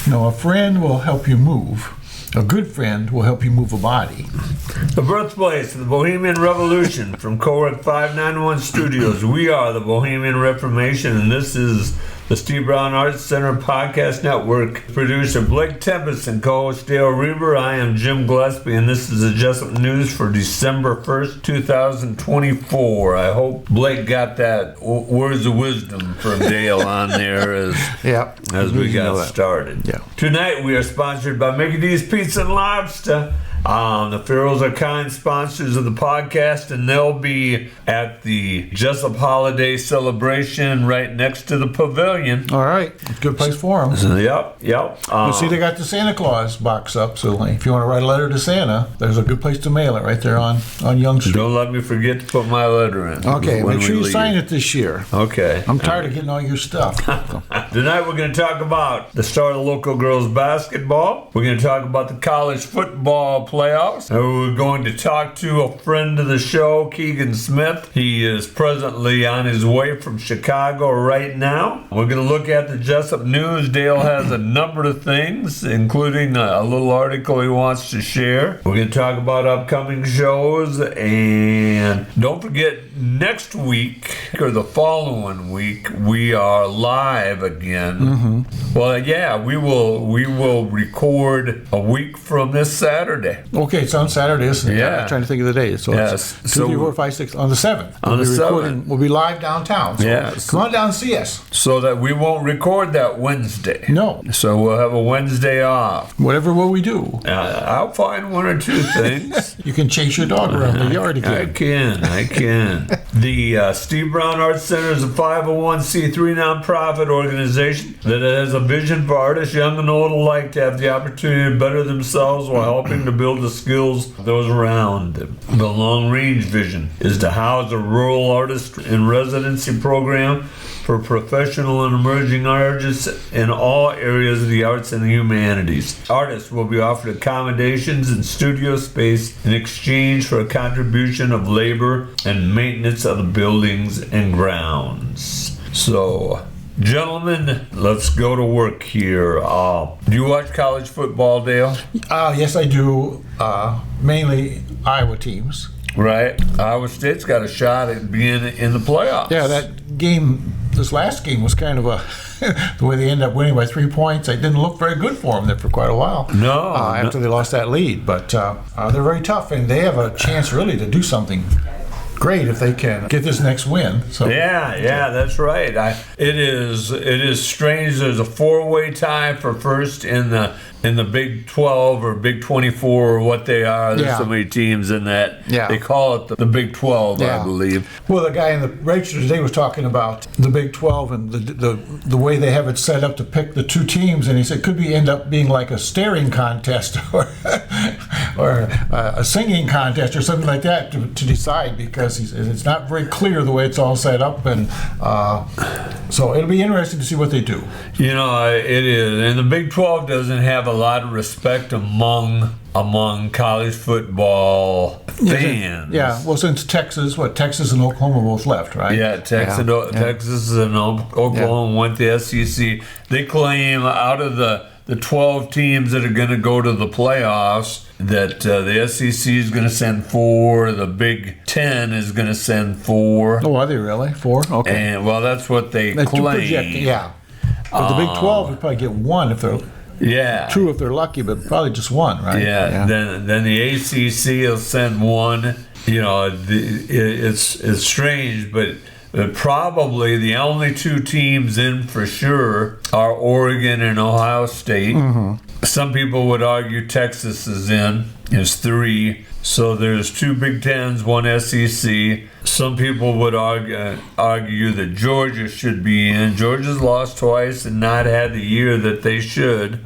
No, a friend will help you move. A good friend will help you move a body. The birthplace of the Bohemian Revolution from Cowork 591 Studios. We are the Bohemian Reformation, and this is the Steve Brown Arts Center Podcast Network. Producer Blake Tempus and co-host Dale Rueber. I am Jim Gillespie, and this is the Jesup News for December 1st, 2024. I hope Blake got that words of wisdom from Dale on there as we got started. Yeah. Tonight we are sponsored by Mickey D's Pizza and Lobster. The Farrells are kind sponsors of the podcast, and they'll be at the Jesup holiday celebration right next to the pavilion. All right. Good place for them. Yep. You see, they got the Santa Claus box up, so if you want to write a letter to Santa, there's a good place to mail it right there on Young Street. Don't let me forget to put my letter in. Okay, make sure you sign it this year. Okay. I'm tired of getting all your stuff. Tonight we're going to talk about the start of local girls basketball. We're going to talk about the college football playoffs. And we're going to talk to a friend of the show, Keegan Smith. He is presently on his way from Chicago right now. We're going to look at the Jesup News. Dale has a number of things, including a little article he wants to share. We're going to talk about upcoming shows, and don't forget, next week or the following week we are live again. Mm-hmm. Well, yeah, we will record a week from this Saturday. Okay, it's on Saturday, isn't it? Yeah. I'm trying to think of the date. So Yes. it's 2, 3, 4, 5, 6 on the 7th. On the 7th. We'll be live downtown. So Yes. come on down and see us. So that we won't record that Wednesday. No. So we'll have a Wednesday off. Whatever will we do? I'll find one or two things. You can chase your dog around the yard again. I can. The Steve Brown Arts Center is a 501c3 nonprofit organization that has a vision for artists, young and old alike, to have the opportunity to better themselves while helping to build the skills of those around them. The long-range vision is to house a rural artist in residency program for professional and emerging artists in all areas of the arts and the humanities. Artists will be offered accommodations and studio space in exchange for a contribution of labor and maintenance of the buildings and grounds. So, gentlemen, let's go to work here. Do you watch college football, Dale? Yes, I do. Mainly Iowa teams. Right. Iowa State's got a shot at being in the playoffs. Yeah, that game, this last game was kind of the way they ended up winning by 3 points. It didn't look very good for them there for quite a while. No. After they lost that lead. But they're very tough, and they have a chance really to do something great if they can get this next win. So Yeah, that's right. It is strange. There's a 4-way tie for first in the Big 12 or Big 24 or what they are. There's so many teams in that. Yeah. They call it the Big 12, I believe. Well, the guy in the register today was talking about the Big 12 and the way they have it set up to pick the two teams, and he said it could end up being like a staring contest or a singing contest or something like that to decide, because it's not very clear the way it's all set up, and so it'll be interesting to see what they do. You know, it is. And the Big 12 doesn't have a lot of respect among college football fans. Yeah, well, since Texas and Oklahoma both left, right? Yeah, Texas and Oklahoma went to SEC. They claim out of the 12 teams that are going to go to the playoffs, that the SEC is going to send 4, the Big 10 is going to send 4. Oh, are they really? 4? Okay. And, well, that's what they claim. Yeah. But the Big 12 would probably get 1 if they're... Yeah. 2 if they're lucky, but probably just 1, right? Yeah. Then the ACC will send 1. You know, it's strange, but probably the only 2 teams in for sure are Oregon and Ohio State. Mm-hmm. Some people would argue Texas is 3. So there's 2 Big Tens, 1 SEC. Some people would argue that Georgia should be in. Georgia's lost twice and not had the year that they should,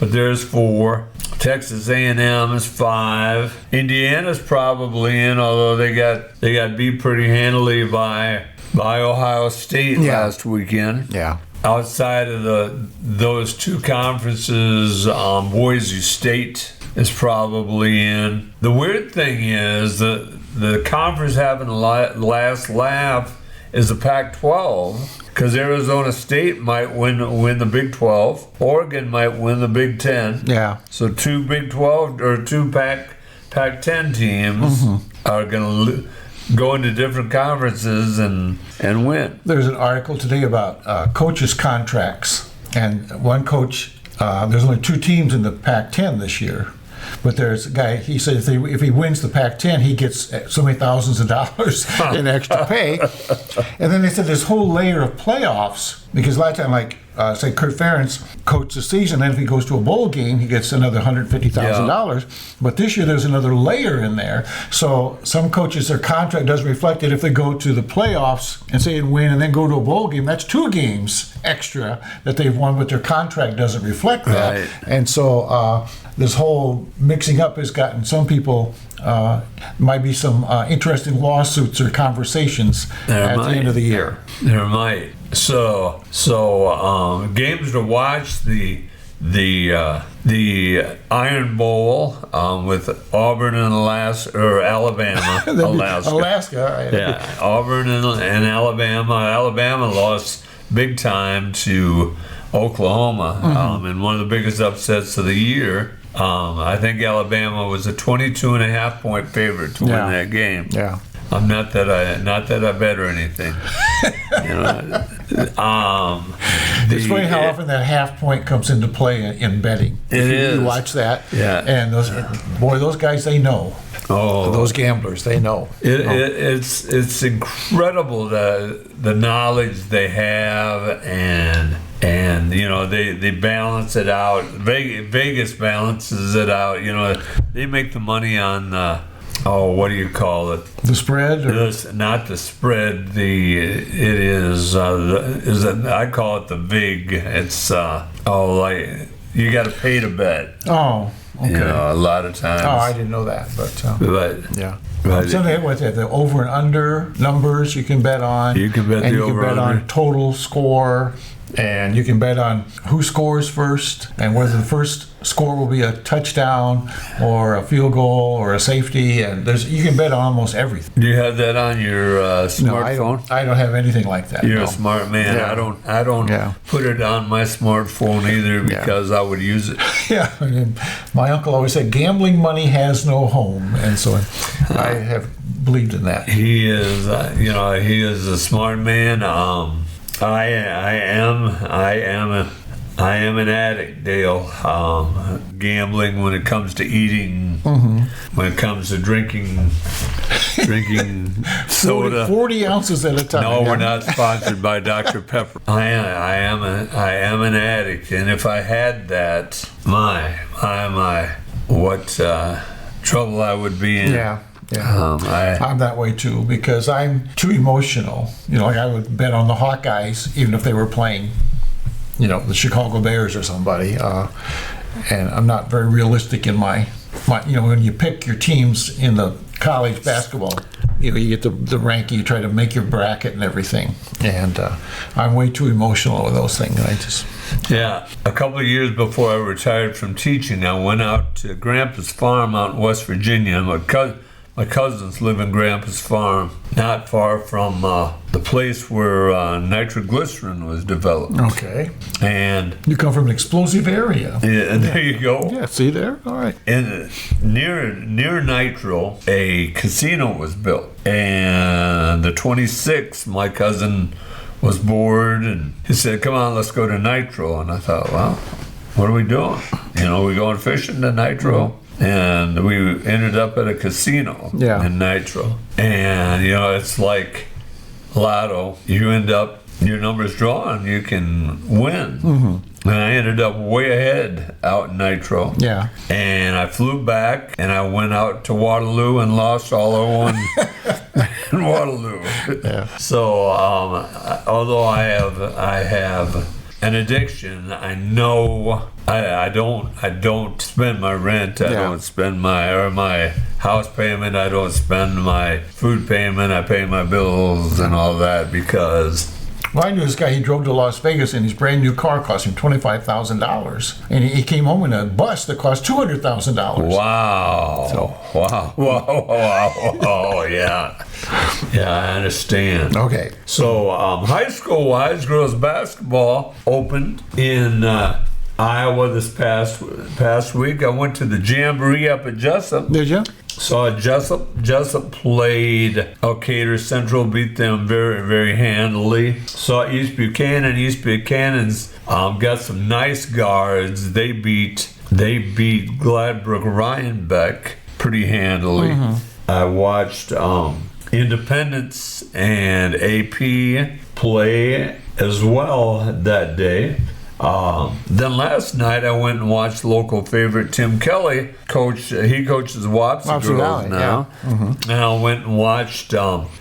but there's 4. Texas A&M is 5. Indiana's probably in, although they got beat pretty handily by Ohio State last weekend. Yeah. Outside of those 2 conferences, Boise State is probably in. The weird thing is that the conference having the last laugh is the Pac-12. because Arizona State might win the Big 12. Oregon might win the Big 10. Yeah. So two Big 12 or two Pac-10 teams are going to go into different conferences and win. There's an article today about coaches' contracts, and one coach. There's only 2 teams in the Pac-10 this year. But there's a guy, he said if he wins the Pac-10, he gets so many thousands of dollars in extra pay. And then they said this whole layer of playoffs, because last time, like, say Kurt Ferentz coached the season, then if he goes to a bowl game, he gets another $150,000. But this year there's another layer in there. So some coaches, their contract doesn't reflect it. If they go to the playoffs and say and win and then go to a bowl game, that's 2 games extra that they've won, but their contract doesn't reflect that. Right. And so this whole mixing up has gotten some people, might be some interesting lawsuits or conversations at the end of the year. There might. So games to watch, the Iron Bowl with Auburn and Alabama. Alaska. Yeah, Auburn and Alabama. Alabama lost big time to Oklahoma in one of the biggest upsets of the year. I think Alabama was a 22.5 point favorite to win that game. Yeah. I'm not that I bet or anything. It's funny how often that half point comes into play in betting. You watch that, and those guys, they know. Oh, those gamblers, they know. It's incredible the knowledge they have, and they balance it out. Vegas balances it out. They make the money on what do you call it? The spread? Not the spread. I call it the vig. It's like you got to pay to bet. Oh, okay. A lot of times. Oh, I didn't know that, but yeah. Right. So they have the over and under numbers you can bet on. You can bet the over and you can bet under. on total score, and you can bet on who scores first and whether the first score will be a touchdown or a field goal or a safety, and you can bet on almost everything. Do you have that on your smartphone? No, I don't have anything like that. You're a smart man. Yeah. I don't put it on my smartphone either because I would use it. Yeah, and my uncle always said gambling money has no home, and so I have believed in that. He is, he is a smart man. I am an addict, Dale. Gambling when it comes to eating, when it comes to drinking soda. 40 ounces at a time. No, we're not sponsored by Dr. Pepper. I am an addict, and if I had that, what trouble I would be in. Yeah. I'm that way too, because I'm too emotional. Like I would bet on the Hawkeyes even if they were playing, the Chicago Bears or somebody. And I'm not very realistic in my when you pick your teams in the college basketball, you get the ranking, you try to make your bracket and everything. And I'm way too emotional with those things. A couple of years before I retired from teaching, I went out to Grandpa's farm out in West Virginia. My cousins live in Grandpa's farm, not far from the place where nitroglycerin was developed. Okay. And you come from an explosive area. Yeah, there you go. Yeah, see there? All right. And near Nitro, a casino was built. And the 26th, my cousin was bored, and he said, "Come on, let's go to Nitro." And I thought, well, what are we doing? We going fishing to Nitro? And we ended up at a casino in Nitro. And, it's like Lotto. You end up, your number's drawn, you can win. And I ended up way ahead out in Nitro. Yeah. And I flew back, and I went out to Waterloo and lost all I won in Waterloo. Yeah. So, although I have an addiction, I know I don't spend my rent. I don't spend my house payment. I don't spend my food payment. I pay my bills and all that because Well, I knew this guy. He drove to Las Vegas, and his brand new car cost him $25,000, and he came home in a bus that cost $200,000. Wow. Wow. Yeah. Yeah, I understand. Okay. So, high school-wise, girls basketball opened in Iowa this past week. I went to the Jamboree up at Jesup. Did you? Saw Jesup played Elkader Central, beat them very, very handily. Saw East Buchanan. East Buchanan's got some nice guards. They beat Gladbrook Rhinebeck pretty handily. Mm-hmm. I watched Independence and AP play as well that day. Then last night I went and watched local favorite Tim Kelly coach. He coaches Wapsie girls Valley, now, yeah. Mm-hmm. and I went and watched.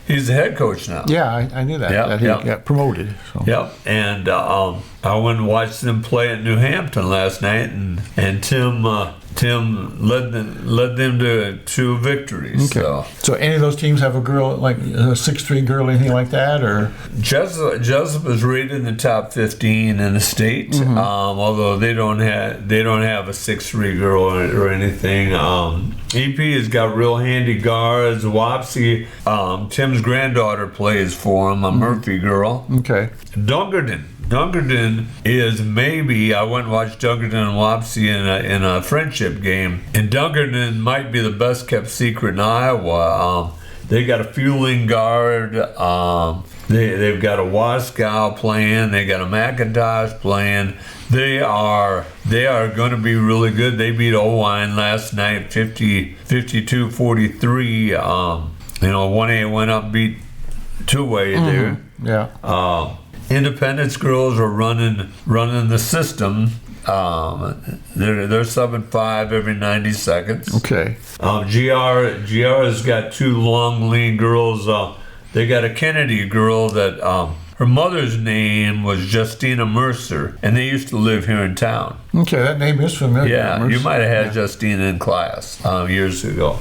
He's the head coach now. Yeah, I knew that. Yep, that he got promoted. So. Yep, and I went and watched them play at New Hampton last night, and Tim led them to victories. Okay. So any of those teams have a girl, like a 6'3" girl, anything like that, or? Jesup is rated in the top 15 in the state, mm-hmm. Although they don't have a 6'3" girl or anything. EP has got real handy guards. Wapsie, Tim's granddaughter plays for him, a Murphy girl. Okay. Dunkerton is maybe, I went and watched Dunkerton and Wapsie in a friendship game, and Dunkerton might be the best kept secret in Iowa. They got a fueling guard. They've got a Waskow playing. They got a McIntosh playing. They are going to be really good. They beat Owine last night, 52-43. 1A went up, beat 2A there. Yeah. Independence girls are running the system. They're subbing 5 every 90 seconds. Okay. GR has got 2 long, lean girls. They got a Kennedy girl that her mother's name was Justina Mercer, and they used to live here in town. Okay, that name is familiar. Yeah, Mercer. you might have had Justina in class years ago.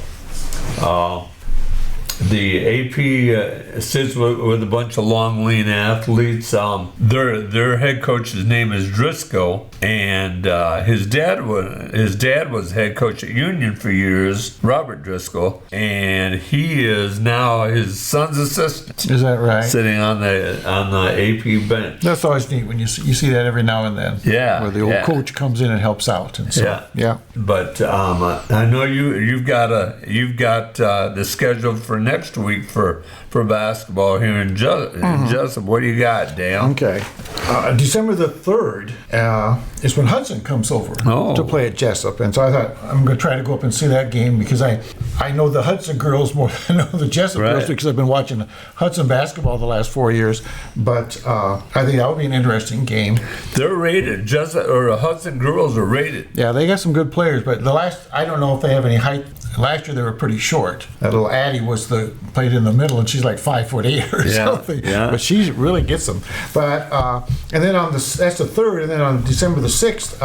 The AP sits with a bunch of long, lean athletes. Their head coach's name is Driscoll, and his dad was head coach at Union for years, Robert Driscoll, and he is now his son's assistant. Is that right? Sitting on the AP bench. That's always neat when you see that every now and then. Yeah, where the old coach comes in and helps out, and so yeah. But I know you've got the schedule for next week for basketball here in Jesup. What do you got, Dale? Okay. December the 3rd is when Hudson comes over to play at Jesup. And so I thought, I'm going to try to go up and see that game because I know the Hudson girls more than I know the Jesup girls because I've been watching Hudson basketball the last 4 years. But I think that would be an interesting game. They're rated. Hudson girls are rated. Yeah, they got some good players, but I don't know if they have any height. Last year they were pretty short. That little Addie played in the middle, and she's like 5'8" or something. Yeah. But she really gets them. But and then that's the 3rd, and then on December the 6th,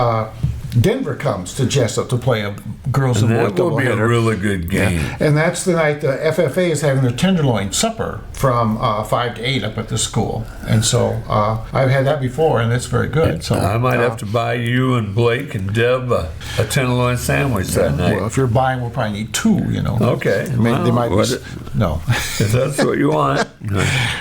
Denver comes to Jesup to play a girls and boys doubleheader. That will be a really good game. Yeah. And that's the night the FFA is having their tenderloin supper from 5 to 8 up at the school. And so I've had that before, and it's very good. So I might have to buy you and Blake and Deb a tenderloin sandwich that night. Well, if you're buying, we'll probably need 2. Okay. They might no. If that's what you want.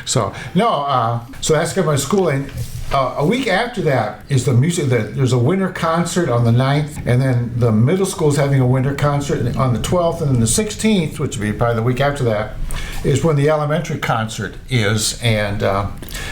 So that's going to my school. And a week after that is the music. There's a winter concert on the 9th, and then the middle school is having a winter concert on the 12th, and then the 16th, which will be probably the week after that, is when the elementary concert is. And I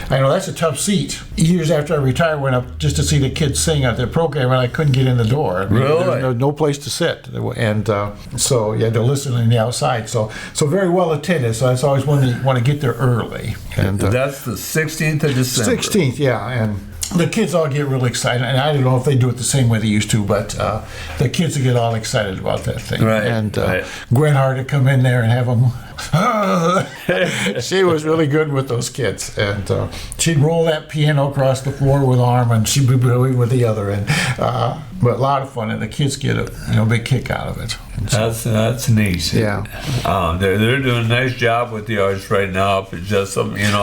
know that's a tough seat. Years after I retired, I went up just to see the kids sing at their program, and I couldn't get in the door. I mean, really? There was no place to sit, and so you had to listen on the outside. So very well attended. So that's always when you want to get there early. And that's the 16th of December. 16th, yeah. And the kids all get really excited, and I don't know if they do it the same way they used to, but the kids get all excited about that thing. Right. And Gwen Hart to come in there and have them She was really good with those kids, and she'd roll that piano across the floor with one arm, and she'd be brilliant with the other. And but a lot of fun, and the kids get a big kick out of it. That's neat. Yeah. They're doing a nice job with the arts right now up at Jesup, and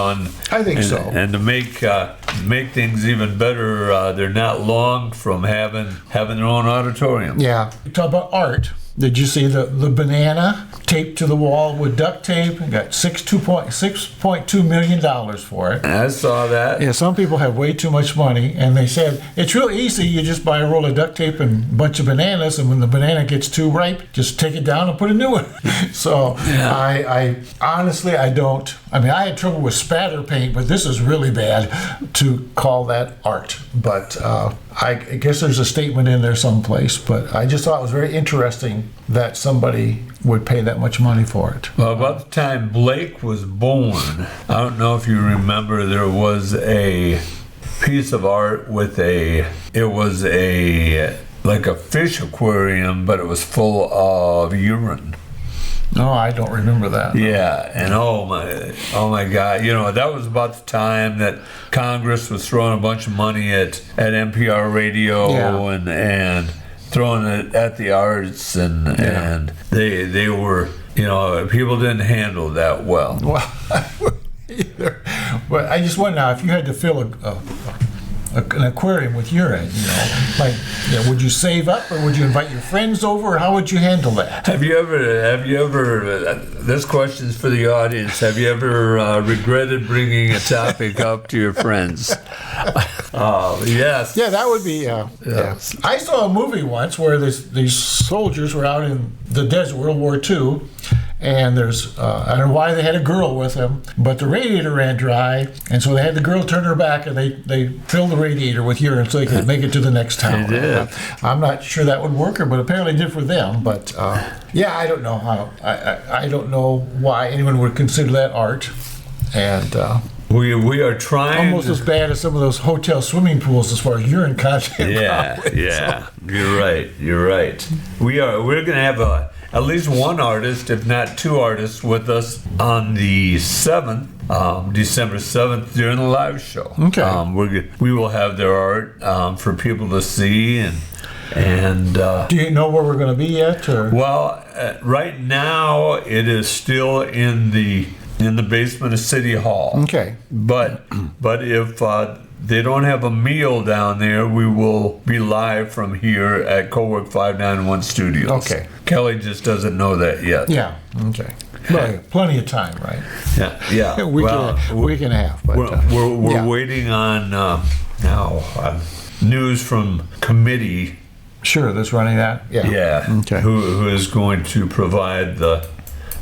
I think so. And to make things even better, they're not long from having their own auditorium. Yeah. Talk about art. Did you see the banana taped to the wall with duct tape? Got $6.2 million for it. I saw that. Yeah, some people have way too much money, and they said it's real easy. You just buy a roll of duct tape and a bunch of bananas, and when the banana gets too ripe, just take it down and put a new one. So Yeah. I honestly, I don't. I mean, I had trouble with spatter paint, but this is really bad to call that art. But I guess there's a statement in there someplace. But I just thought it was very interesting that somebody would pay that much money for it. Well, about the time Blake was born, I don't know if you remember, there was a piece of art with like a fish aquarium, but it was full of urine. No, I don't remember that. Yeah, and oh my God, that was about the time that Congress was throwing a bunch of money at NPR radio and throwing it at the arts, and they were, people didn't handle that well. Well, I wouldn't either. But I just wonder now, if you had to fill an aquarium with urine, would you save up, or would you invite your friends over, or how would you handle that? Have you ever, this question's for the audience, have you ever regretted bringing a topic up to your friends? Yes. Yeah, that would be, Yes. I saw a movie once where these soldiers were out in the desert, World War II, and I don't know why they had a girl with them, but the radiator ran dry, and so they had the girl turn her back, and they filled the radiator with urine so they could make it to the next town. They did. I'm not sure that would work, but apparently it did for them. But I don't know how. I don't know why anyone would consider that art, and we are trying almost as bad as some of those hotel swimming pools as far as urine content. Yeah. You're right. We're gonna have at least one artist, if not two artists, with us on the 7th, December 7th, during the live show. Okay. We will have their art for people to see, and Do you know where we're going to be yet? Or? well, right now it is still in the basement of City Hall. Okay. But if they don't have a meal down there, we will be live from here at Cowork 591 Studios. Okay. Kelly just doesn't know that yet. Yeah. Okay. Well, plenty of time, right? Yeah. Week and a half. But, We're waiting on now news from committee. Sure, that's running that. Yeah. Yeah. Okay. Who is going to provide the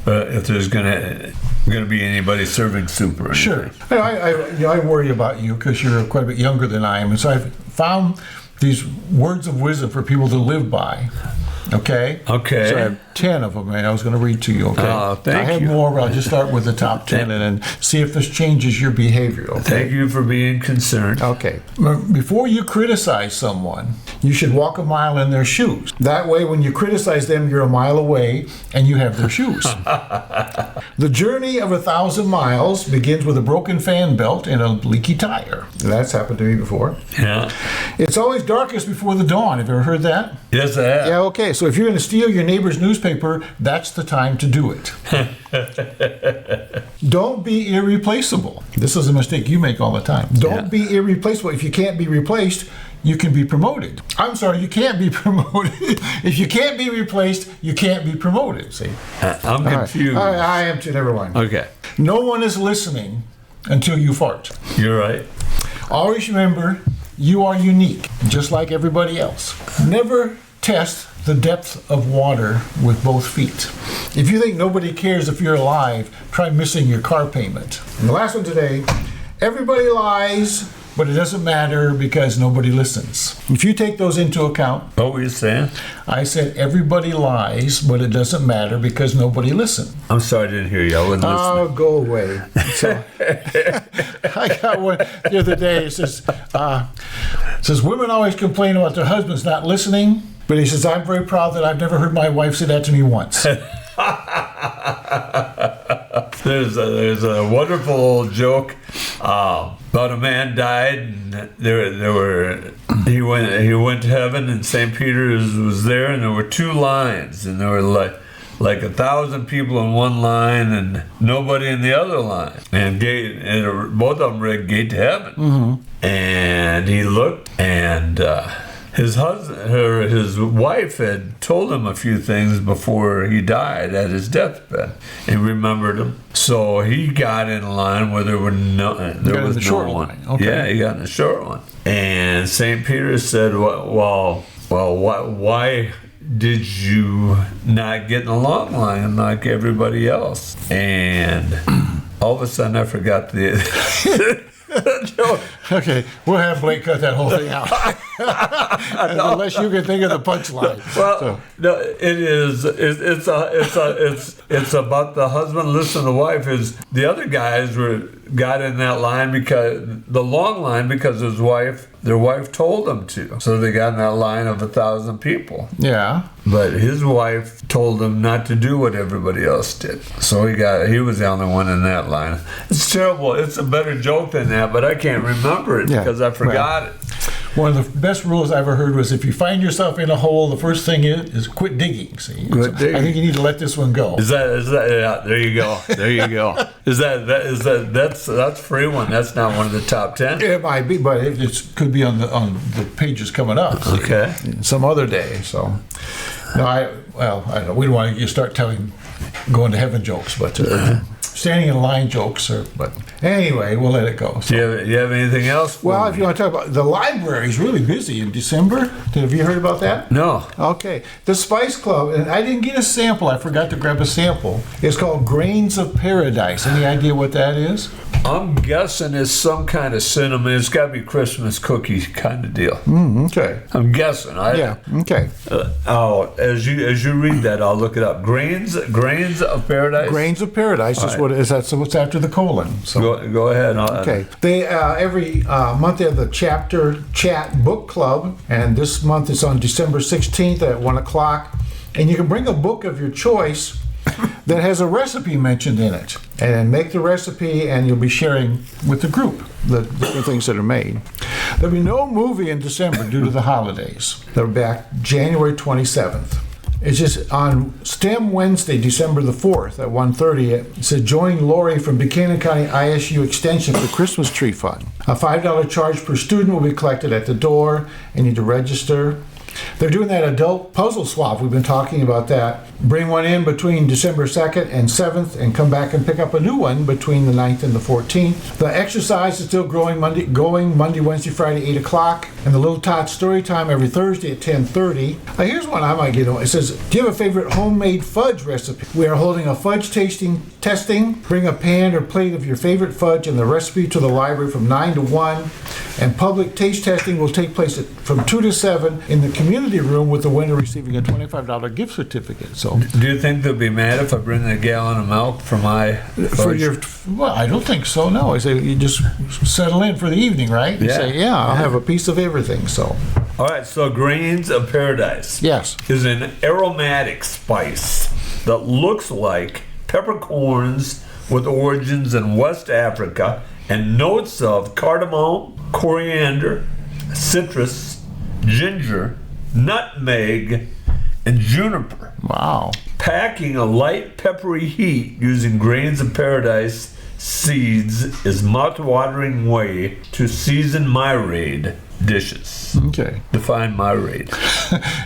if there's going to be anybody serving soup or anything. Sure. I worry about you because you're quite a bit younger than I am, and so I've found these words of wisdom for people to live by. Okay? Okay. So I have 10 of them, and I was going to read to you, okay? Oh, thank I have you. more, but I'll just start with the top 10 and then see if this changes your behavior, okay? Thank you for being concerned. Okay. Before you criticize someone, you should walk a mile in their shoes. That way, when you criticize them, you're a mile away and you have their shoes. The journey of 1,000 miles begins with a broken fan belt and a leaky tire. That's happened to me before. Yeah. It's always darkest before the dawn. Have you ever heard that? Yes, I have. Yeah, okay. So if you're going to steal your neighbor's newspaper, that's the time to do it. Don't be irreplaceable. This is a mistake you make all the time. Don't be irreplaceable. If you can't be replaced, you can be promoted. I'm sorry, you can't be promoted. If you can't be replaced, you can't be promoted. See? I'm confused. All right, I am too. Never mind. Okay. No one is listening until you fart. You're right. Always remember, you are unique, just like everybody else. Never test the depth of water with both feet. If you think nobody cares if you're alive, try missing your car payment. And the last one today, everybody lies, but it doesn't matter because nobody listens. If you take those into account, What were you saying? I said everybody lies, but it doesn't matter because nobody listens. I'm sorry I didn't hear you. I wasn't listening. Oh, go away. So, I got one the other day. It says, women always complain about their husbands not listening, but he says, I'm very proud that I've never heard my wife say that to me once. there's a wonderful old joke about a man died, and he went to heaven, and St. Peter's was there, and there were two lines, and there were like 1,000 people in one line and nobody in the other line, and both of them read Gate to Heaven. Mm-hmm. And he looked, and his wife had told him a few things before he died at his deathbed. He remembered them, so he got in line where there was no one. Okay. Yeah, he got in the short one. And St. Peter said, "Well, why did you not get in the long line like everybody else?" And all of a sudden, I forgot the joke. Okay, we'll have Blake cut that whole thing out. Unless you can think of the punchline. Well, no, it's about the husband listening to the wife. The other guys got in that line because the long line because their wife told them to. So they got in that line of 1,000 people. Yeah. But his wife told him not to do what everybody else did. So he was the only one in that line. It's terrible. It's a better joke than that, but I can't remember it because I forgot it. One of the best rules I ever heard was if you find yourself in a hole, the first thing is quit digging. See, quit digging. I think you need to let this one go. Is that? Yeah, there you go. There you go. That's a free one. That's not one of the top 10. It might be, but it could be on the pages coming up. Okay. Some other day. So, no, I don't know. We don't want to start telling going to heaven jokes, but. Standing in line jokes, but anyway, we'll let it go. So. You have anything else? Well, if you want to talk about the library is really busy in December. Have you heard about that? No. Okay. The Spice Club, and I didn't get a sample. I forgot to grab a sample. It's called Grains of Paradise. Any idea what that is? I'm guessing it's some kind of cinnamon. It's got to be Christmas cookie kind of deal. Okay. I'm guessing. Okay. As you read that, I'll look it up. Grains of Paradise. Grains of Paradise is what it is. That's what's after the colon. So go ahead. Okay. They every month they have the Chapter Chat Book Club, and this month it's on December 16th at 1:00. And you can bring a book of your choice that has a recipe mentioned in it, and make the recipe, and you'll be sharing with the group the different things that are made. There'll be no movie in December due to the holidays. They're back January 27th. It's just on STEM Wednesday, December the 4th at 1:30. It says, join Lori from Buchanan County ISU Extension for the Christmas Tree Fund. A $5 charge per student will be collected at the door. You need to register. They're doing that adult puzzle swap. We've been talking about that. Bring one in between December 2nd and 7th and come back and pick up a new one between the 9th and the 14th. The exercise is still going Monday, Wednesday, Friday, 8 o'clock. And the Little Tot story time every Thursday at 10:30. Here's one I might get on. It says, do you have a favorite homemade fudge recipe? We are holding a fudge testing. Bring a pan or plate of your favorite fudge and the recipe to the library from 9 to 1. And public taste testing will take place from 2 to 7 in the community room, with the winner receiving a $25 gift certificate. So, do you think they'll be mad if I bring a gallon of milk for my fudge? Well, I don't think so. No, I say you just settle in for the evening, right? You say, I'll have a piece of everything. So, all right. So, Grains of Paradise, yes, is an aromatic spice that looks like peppercorns with origins in West Africa and notes of cardamom, coriander, citrus, ginger, nutmeg, and juniper. Wow. Packing a light peppery heat using Grains of Paradise seeds is mouth-watering way to season myrade dishes. Okay. Define myrade.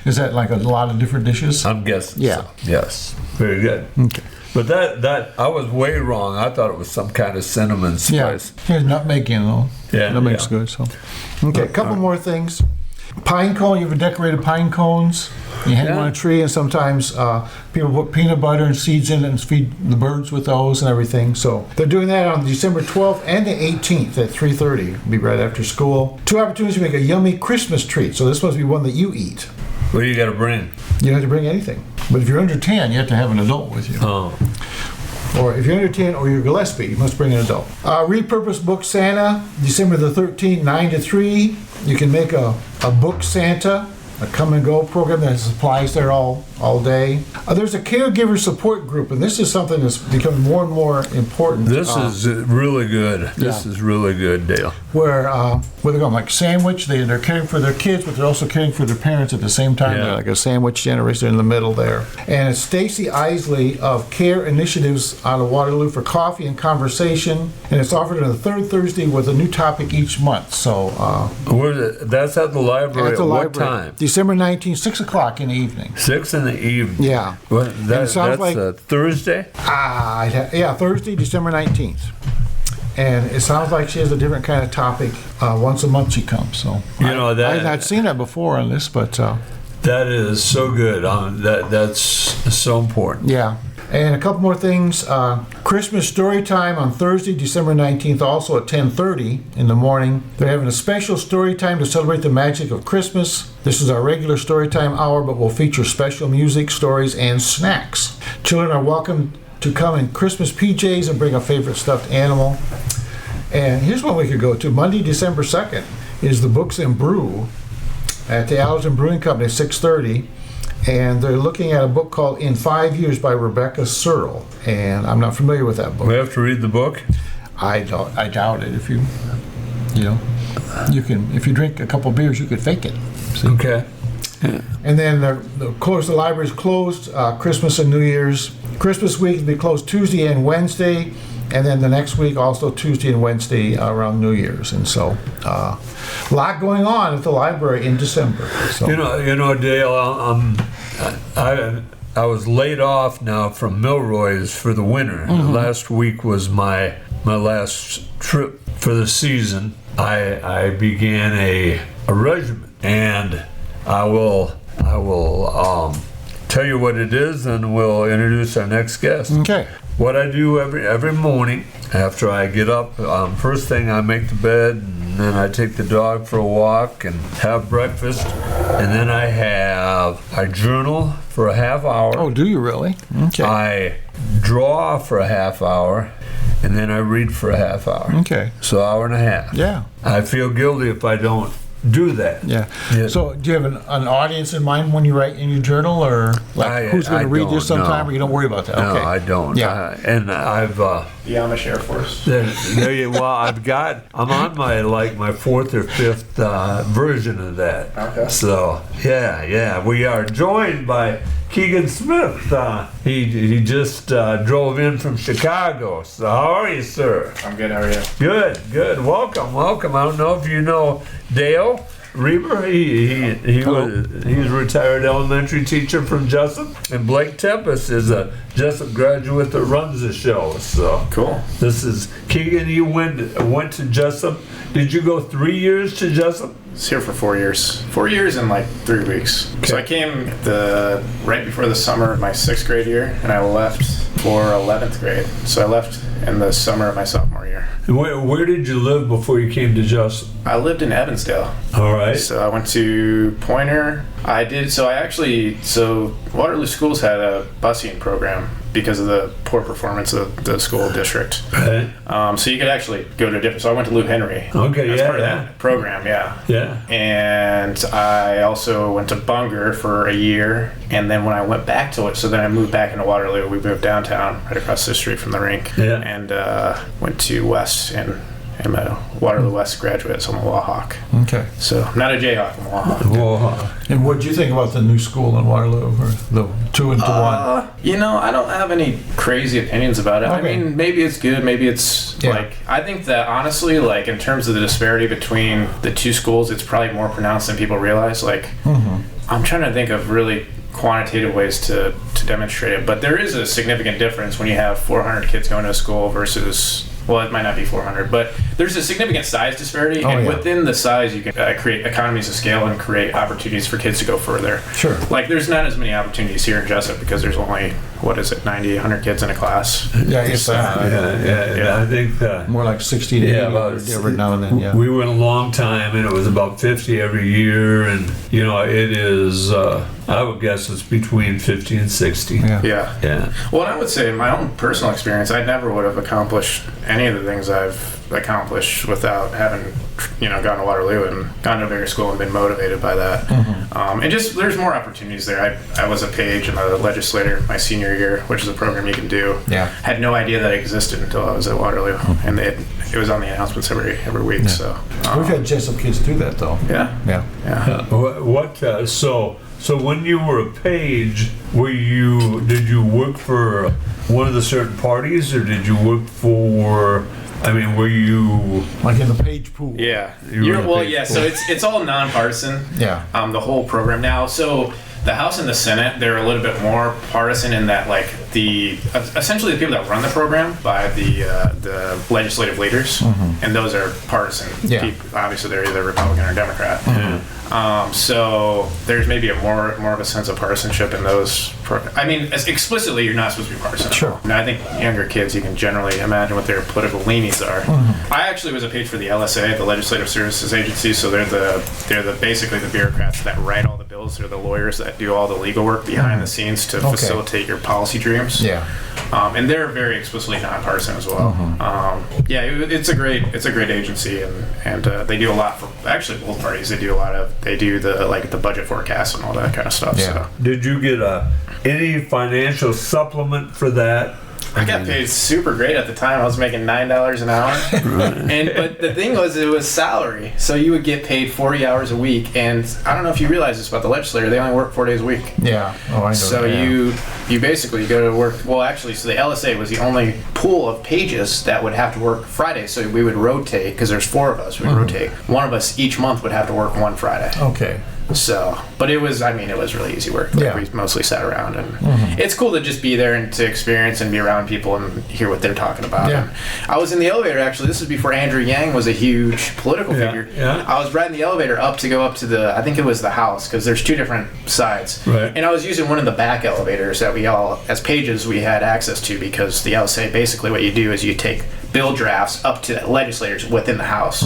Is that like a lot of different dishes? I'm guessing so. Yes. Very good. Okay. But that I was way wrong. I thought it was some kind of cinnamon spice. Yeah. Here's nutmeg in though. Yeah. Nutmeg's good. So. Okay. A couple more things. Pine cone. You ever decorated pine cones? You hang them on a tree, and sometimes people put peanut butter and seeds in it and feed the birds with those and everything. So they're doing that on December 12th and the 18th at 3:30. Be right after school. 2 opportunities to make a yummy Christmas treat. So this must be one that you eat. What do you got to bring? You don't have to bring anything. But if you're under 10, you have to have an adult with you. Oh. Or if you're under 10 or you're Gillespie, you must bring an adult. Repurposed Book Santa, December the 13th, 9 to 3. You can make a book Santa a come and go program that has supplies there all day. There's a caregiver support group, and this is something that's becoming more and more important. This is really good. This is really good, Dale. Where they're going like sandwich, they're caring for their kids, but they're also caring for their parents at the same time. Yeah. They're like a sandwich generation in the middle there. And it's Stacy Isley of Care Initiatives out of Waterloo for coffee and conversation, and it's offered on the third Thursday with a new topic each month. So That's at the library. at the what library, time? December 19th, 6 o'clock in the evening. 6 in the evening. Yeah. That, it sounds that's like- Thursday? Thursday, December 19th. And it sounds like she has a different kind of topic. Once a month she comes. So I've not seen her before on this, but that is so good. That's so important. yeah. And a couple more things. Christmas story time on Thursday, December 19th, also at 10:30 in the morning. They're having a special story time to celebrate the magic of Christmas. This is our regular story time hour, but will feature special music, stories, and snacks. Children are welcome to come in Christmas PJs and bring a favorite stuffed animal. And here's one we could go to. Monday, December 2nd is the Books and Brew at the Allerton Brewing Company at 6:30. And they're looking at a book called In 5 Years by Rebecca Searle. And I'm not familiar with that book. We have to read the book? I doubt it. If you can, if you drink a couple beers, you could fake it. See? Okay. And then the library is closed Christmas and New Year's. Christmas week will be closed Tuesday and Wednesday, and then the next week also Tuesday and Wednesday around New Year's. And so a lot going on at the library in December. So. You know, Dale, I was laid off now from Milroy's for the winter. Last week was my last trip for the season. I began a regiment, and I will tell you what it is, and we'll introduce our next guest. Okay. What I do every morning after I get up, first thing I make the bed, and then I take the dog for a walk and have breakfast, and then I journal for a half hour. Oh, do you really? Okay. I draw for a half hour, and then I read for a half hour. Okay. So hour and a half. Yeah. I feel guilty if I don't do that. Yeah. Yeah. So, do you have an audience in mind when you write in your journal, or like who's going to read this sometime, or you don't worry about that? No, Okay. I don't. Yeah. And I've The Amish Air Force. I'm on my fourth or fifth version of that. Okay. So yeah, we are joined by Keegan Smith. He just drove in from Chicago. So how are you, sir? I'm good, how are you? Good. Welcome. I don't know if you know Dale Rueber. He's a retired elementary teacher from Jesup, and Blake Tempus is a Jesup graduate that runs the show. So Cool. this is Keegan. You went to Jesup. Did you go 3 years to Jesup? I was here for 4 years. 4 years and like 3 weeks. So I came right before the summer of my 6th grade year, and I left for 11th grade. So I left in the summer of my sophomore year. Where did you live before you came to Jesup? I lived in Evansdale. All right. So I went to Pointer. So Waterloo Schools had a busing program because of the poor performance of the school district. Right. So you could actually go to a different, so I went to Lou Henry. Okay, As yeah, part of yeah. that program, yeah. Yeah. And I also went to Bunger for a year, and then when I went back to it, so then I moved back into Waterloo. We moved downtown, right across the street from the rink, Yeah. and went to West, and I'm a Waterloo West graduate, so I'm a Wahawk. Okay. So I'm not a Jayhawk, I'm a Wahawk. Whoa. And what do you think about the new school in Waterloo, or the 2 into 1? I don't have any crazy opinions about it. Okay. I mean, maybe it's good, maybe it's I think that honestly, like in terms of the disparity between the two schools, it's probably more pronounced than people realize. Like, I'm trying to think of really quantitative ways to demonstrate it, but there is a significant difference when you have 400 kids going to a school versus, well, it might not be 400, but there's a significant size disparity, and within the size, you can create economies of scale and create opportunities for kids to go further. Sure. Like, there's not as many opportunities here in Jesup because there's only, 90, 100 kids in a class. Yeah, I guess that. Yeah. I think More like 60 to 80 every now and then, yeah. we went a long time, and it was about 50 every year, and it is. I would guess it's between 50 and 60. Yeah. Yeah. Well, I would say in my own personal experience, I never would have accomplished any of the things I've accomplish without having, gone to Waterloo and gone to a bigger school and been motivated by that. And just there's more opportunities there. I was a page and a legislator my senior year, which is a program you can do. Yeah. Had no idea that it existed until I was at Waterloo, and it was on the announcements every week. So We've had Jesup kids do that though. yeah. So when you were a page, did you work for one of the certain parties, or did you work for? I mean, were you like in the page pool? Yeah. Pool. So it's all nonpartisan. Yeah. The whole program now. So the House and the Senate, they're a little bit more partisan in that, like, essentially the people that run the program by the legislative leaders, and those are partisan. Yeah. People. Obviously, they're either Republican or Democrat. So there's maybe more of a sense of partisanship in those. Explicitly, you're not supposed to be partisan. Sure. And I think younger kids, you can generally imagine what their political leanings are. I actually was a page for the LSA, the Legislative Services Agency. So they're basically the bureaucrats that write all the bills. They're the lawyers that do all the legal work behind the scenes to facilitate your policy dreams. Yeah. And they're very explicitly nonpartisan as well. It's a great agency, and they do a lot for actually both parties. They do the budget forecast and all that kind of stuff. Yeah. So. Did you get any financial supplement for that? I got paid super great at the time. I was making $9 an hour. But the thing was, it was salary. So you would get paid 40 hours a week. And I don't know if you realize this about the legislator. They only work 4 days a week. Yeah. Oh, I know. So you basically go to work. Well, actually, so the LSA was the only pool of pages that would have to work Fridays. So we would rotate, because there's 4 of us. We'd rotate. One of us each month would have to work one Friday. Okay. So, but it was really easy work. Like, we mostly sat around, and it's cool to just be there and to experience and be around people and hear what they're talking about. Yeah. And I was in the elevator, actually. This was before Andrew Yang was a huge political figure. Yeah. I was riding the elevator to go up to I think it was the House, because there's 2 different sides. Right. And I was using one of the back elevators that we all, as pages, we had access to, because the LSA, basically what you do is you take bill drafts up to legislators within the House.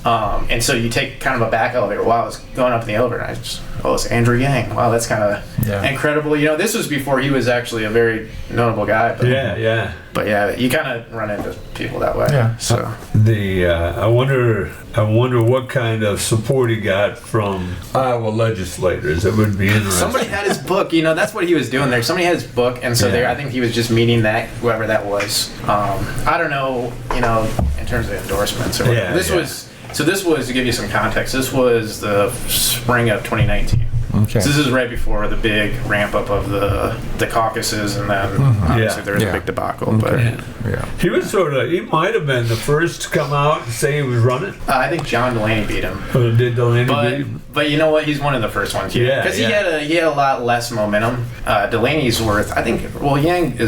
And so you take kind of a back elevator. While I was going up in the elevator, and it's Andrew Yang. Wow, that's kind of incredible. This was before he was actually a very notable guy. But, But yeah, you kind of run into people that way. Yeah. So I wonder what kind of support he got from Iowa legislators. It would be interesting. somebody had his book. That's what he was doing there. Somebody had his book, and so I think he was just meeting whoever that was. I don't know. In terms of endorsements or whatever. This was, to give you some context, this was the spring of 2019. Okay. So this is right before the big ramp up of the caucuses, and then obviously there was a big debacle. But He was he might have been the first to come out and say he was running. I think John Delaney beat him. Did Delaney beat him? But you know what? He's one of the first ones. Because he had a lot less momentum. Delaney's worth, I think. Well, Yang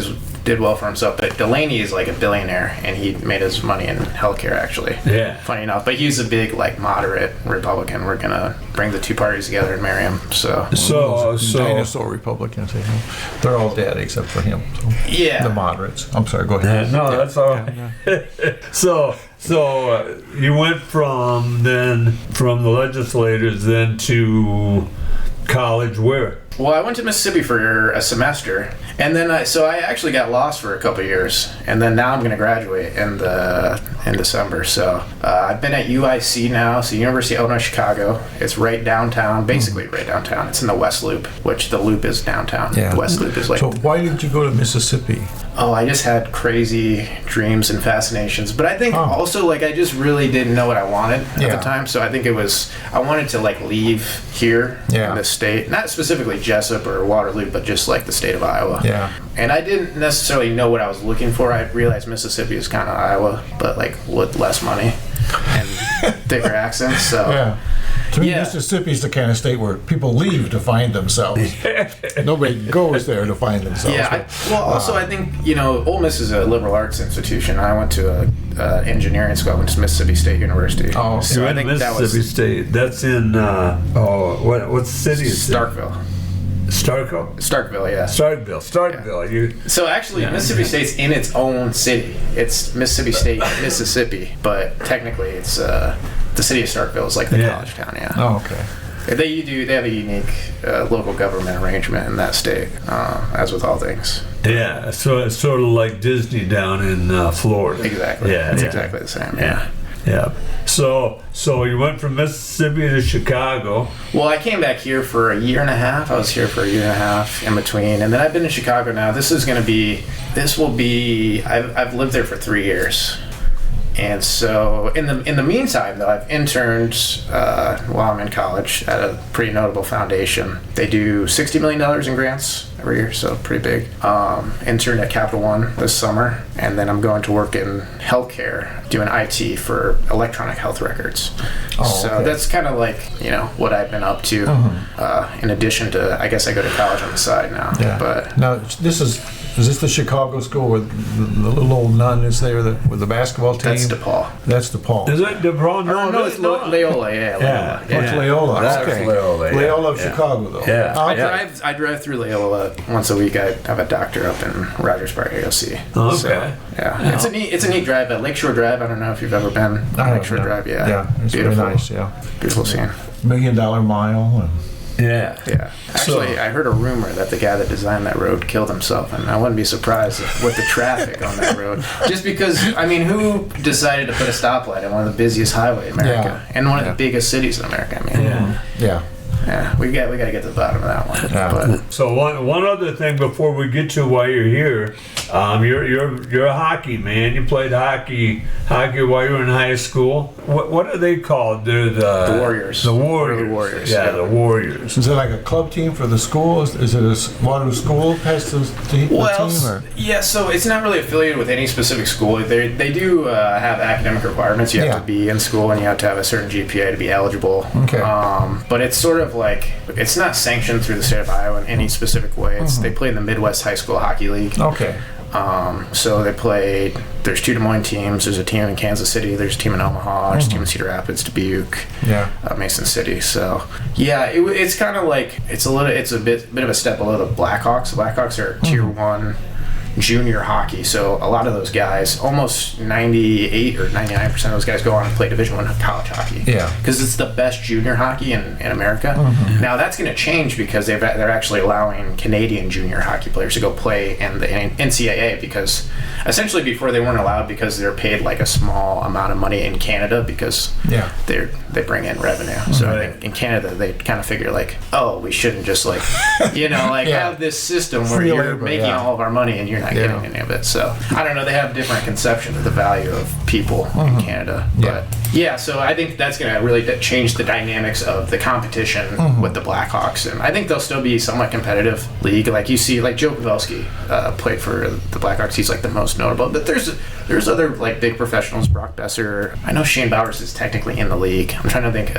did well for himself, but Delaney is like a billionaire, and he made his money in healthcare, actually. Yeah. Funny enough, but he's a big, moderate Republican. We're gonna bring the 2 parties together and marry him. So dinosaur Republicans, they're all dead except for him. So. Yeah. The moderates. I'm sorry. Go ahead. No, that's all right. So you went from the legislators then to college where? Well, I went to Mississippi for a semester, and then I actually got lost for a couple of years, and then now I'm going to graduate in December. So I've been at UIC now, so University of Illinois Chicago. It's right downtown, basically right downtown. It's in the West Loop, which the Loop is downtown. Yeah. The West Loop is So why did you go to Mississippi? Oh, I just had crazy dreams and fascinations. But I think also, I just really didn't know what I wanted at the time. So I think I wanted to, leave here in this state. Not specifically Jesup or Waterloo, but just, the state of Iowa. Yeah. And I didn't necessarily know what I was looking for. I realized Mississippi is kind of Iowa, but, with less money and thicker accents. So. Yeah. To me, Mississippi's the kind of state where people leave to find themselves. Nobody goes there to find themselves. Yeah. I think, Ole Miss is a liberal arts institution. I went to engineering school. I went to Mississippi State University. Oh, so I think Mississippi State. That's in what city is it? Starkville. Starkville, yeah. Starkville. Yeah. So actually, Mississippi State's in its own city. It's Mississippi State, Mississippi, but technically it's the city of Starkville is the college town. Yeah. Oh, okay. They have a unique local government arrangement in that state, as with all things. Yeah, so it's sort of like Disney down in Florida. Exactly. Yeah, it's yeah. exactly the same. Yeah. So you went from Mississippi to Chicago. Well, I came back here for a year and a half. I was here for a year and a half in between, and then I've been in Chicago now. I've lived there for 3 years. And so, in the meantime, though, I've interned while I'm in college at a pretty notable foundation. They do $60 million in grants every year, so pretty big. Interned at Capital One this summer, and then I'm going to work in healthcare, doing IT for electronic health records. So that's kind of like, what I've been up to, in addition to, I guess I go to college on the side now. Yeah. But now, is this the Chicago school where the little old nun is there with the basketball team? that's DePaul. That's DePaul. Is it DePaul? No, it's Loyola, yeah. Yeah. Oh, it's Loyola. That's Okay. Loyola, yeah. Loyola of Chicago, though. Yeah. I drive through Loyola once a week. I have a doctor up in Rogers Park I go see. Oh, okay. So, yeah. It's a neat drive at Lakeshore Drive. I don't know if you've ever been. Lakeshore Drive, yeah. Yeah, it's beautiful. very nice, yeah. Beautiful scene. $1 Million Mile. And Yeah. Yeah. Actually, I heard a rumor that the guy that designed that road killed himself, and I wouldn't be surprised with the traffic on that road. Just because, who decided to put a stoplight on one of the busiest highways in America and one of the biggest cities in America? yeah. We got to get to the bottom of that one. Yeah. But So one other thing before we get to why you're here, you're a hockey man. You played hockey while you were in high school. What are they called? They're the Warriors. The Warriors. The Warriors. Yeah, the Warriors. Is it like a club team for the school? Is it one school has the team? Or? Yeah, so it's not really affiliated with any specific school. They do have academic requirements. You have to be in school and you have to have a certain GPA to be eligible. Okay. But it's sort of like, it's not sanctioned through the state of Iowa in any specific way. They play in the Midwest High School Hockey League. Okay. So they played, there's 2 Des Moines teams, there's a team in Kansas City, there's a team in Omaha, there's a team in Cedar Rapids, Dubuque, Mason City. So yeah, it's kind of like, it's a bit of a step below the Blackhawks. The Blackhawks are tier 1 junior hockey, so a lot of those guys, almost 98 or 99% of those guys go on to play Division I college hockey. Yeah. Because it's the best junior hockey in America. Now that's going to change because they're actually allowing Canadian junior hockey players to go play in the NCAA, because essentially before they weren't allowed because they're paid like a small amount of money in Canada because they bring in revenue. So I think in Canada they kind of figure like, oh, we shouldn't just like have this system where Free you're labor, making all of our money and you're not getting any of it. So I don't know, they have different conception of the value of people in Canada. But so I think that's going to really change the dynamics of the competition with the Blackhawks, and I think they'll still be somewhat competitive league. Like you see, like Joe Pavelski played for the Blackhawks. He's like the most notable, but there's other like big professionals. Brock Besser. I know Shane Bowers is technically in the league. I'm trying to think.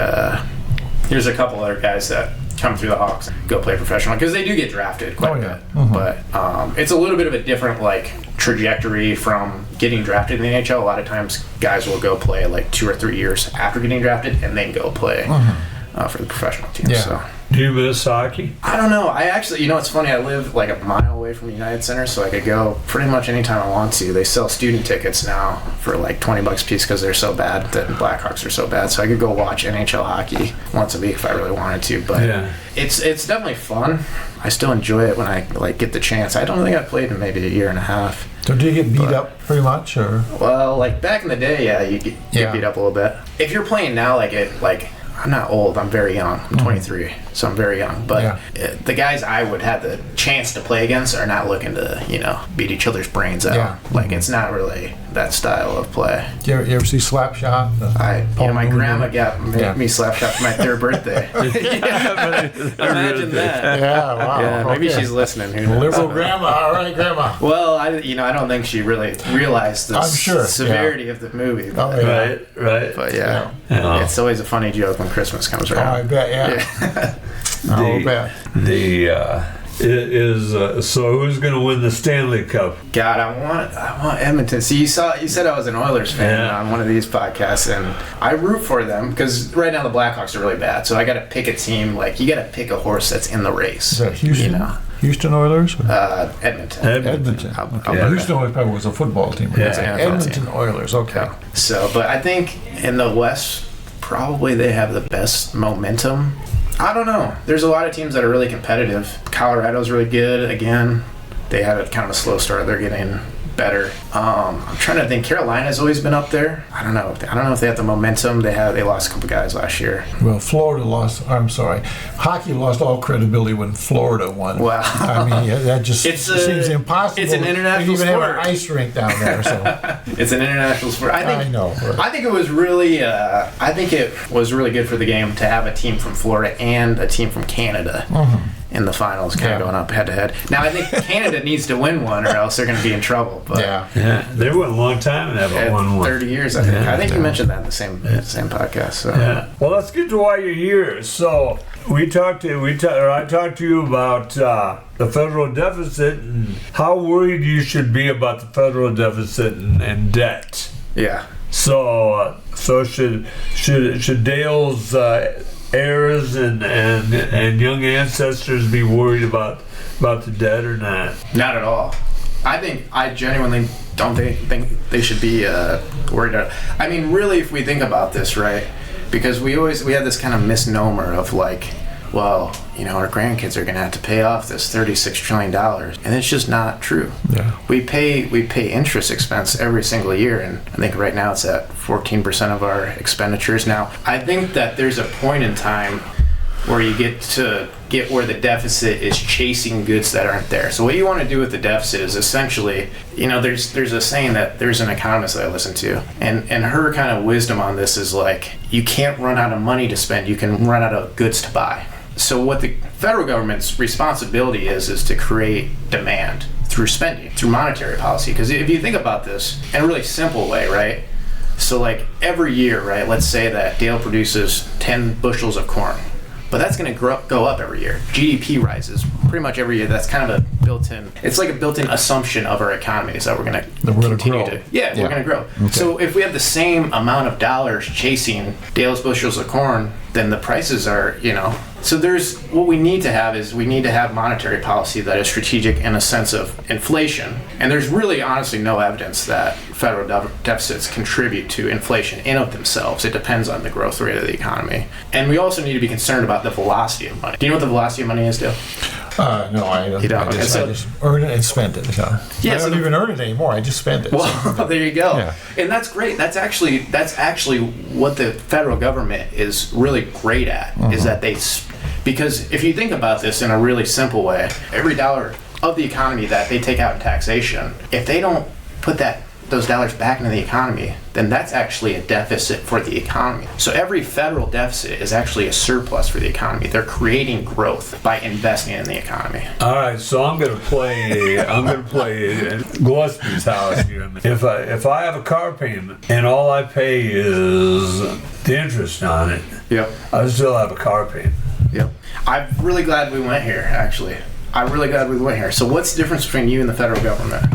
There's a couple other guys that come through the Hawks and go play professional because they do get drafted quite a bit. But it's a little bit of a different like trajectory from getting drafted in the NHL. A lot of times guys will go play like 2 or 3 years after getting drafted and then go play for the professional team. So do you miss hockey? I don't know. I actually, it's funny. I live like a mile away from the United Center, so I could go pretty much anytime I want to. They sell student tickets now for like $20 a piece because they're so bad. The Blackhawks are so bad, so I could go watch NHL hockey once a week if I really wanted to. But it's definitely fun. I still enjoy it when I like get the chance. I don't think I've played in maybe a year and a half. So do you get beat up pretty much, or? Well, like back in the day, you get beat up a little bit. If you're playing now, I'm not old. I'm very young. I'm 23, so I'm very young. But the guys I would have the chance to play against are not looking to, beat each other's brains out. Yeah. Like, it's not really that style of play. You ever see Slapshot? My grandma got me slap shot for my 3rd birthday. Imagine that. Yeah, wow. Yeah, maybe she's listening. Who knows? Liberal grandma. All right, grandma. Well, I don't think she really realized the severity of the movie. But, Right. But it's always a funny joke when Christmas comes around. I bet, I'll bet. So who's going to win the Stanley Cup? God, I want Edmonton. See, you said I was an Oilers fan on one of these podcasts, and I root for them because right now the Blackhawks are really bad. So I got to pick a team. Like, you got to pick a horse that's in the race. Is that Houston? Houston Oilers? Edmonton. Edmonton. Houston Oilers probably was a football team. Edmonton Oilers. Okay. So, but I think in the West, probably they have the best momentum I don't know. There's a lot of teams that are really competitive. Colorado's really good. Again, they had a kind of a slow start. They're getting better. I'm trying to think. Carolina's always been up there. I don't know if they have the momentum. They lost a couple guys last year. Well, Florida lost. I'm sorry, hockey lost all credibility when Florida won. Wow. I mean, that just seems impossible. It's an international even sport. have an ice rink down there. So it's an international sport. I know. I think it was really. I think it was really good for the game to have a team from Florida and a team from Canada. In the finals, kind of going up head to head. Now, I think Canada needs to win one, or else they're going to be in trouble. But they went a long time and haven't won one. 30 years, I think. I think you mentioned that in the same podcast. So. Yeah. Well, let's get to why you're here. So I talked to you about the federal deficit and how worried you should be about the federal deficit and debt. Yeah. So should Dale's heirs and young ancestors be worried about the debt or not? Not at all. I genuinely don't think they should be worried about it. I mean, really, if we think about this, right? Because we have this kind of misnomer of like, well, our grandkids are going to have to pay off this $36 trillion, and it's just not true. Yeah. We pay interest expense every single year, and I think right now it's at 14% of our expenditures. Now, I think that there's a point in time where you get where the deficit is chasing goods that aren't there. So what you want to do with the deficit is essentially, there's a saying that there's an economist that I listen to, and her kind of wisdom on this is like, you can't run out of money to spend, you can run out of goods to buy. So what the federal government's responsibility is to create demand through spending, through monetary policy. Because if you think about this in a really simple way, right? So like every year, right, let's say that Dale produces 10 bushels of corn, but that's going to go up every year. GDP rises pretty much every year. That's kind of it's like a built-in assumption of our economy is that we're going to continue to. We're going to grow. Okay. So if we have the same amount of dollars chasing Dale's bushels of corn, then the prices are, So what we need to have monetary policy that is strategic in a sense of inflation. And there's really honestly no evidence that federal deficits contribute to inflation in of themselves. It depends on the growth rate of the economy. And we also need to be concerned about the velocity of money. Do you know what the velocity of money is, Dale? No, I don't. I just earn it and spend it. So. Yeah, I don't even earn it anymore. I just spend it. Well, there you go. Yeah. And that's great. That's actually what the federal government is really great at, is that because if you think about this in a really simple way, every dollar of the economy that they take out in taxation, if they don't put those dollars back into the economy, then that's actually a deficit for the economy. So every federal deficit is actually a surplus for the economy. They're creating growth by investing in the economy. All right, so I'm gonna play Gillespie's house here. If I have a car payment and all I pay is the interest on it, yep, I still have a car payment. Yep. I'm really glad we went here, actually. I'm really glad we went here. So what's the difference between you and the federal government?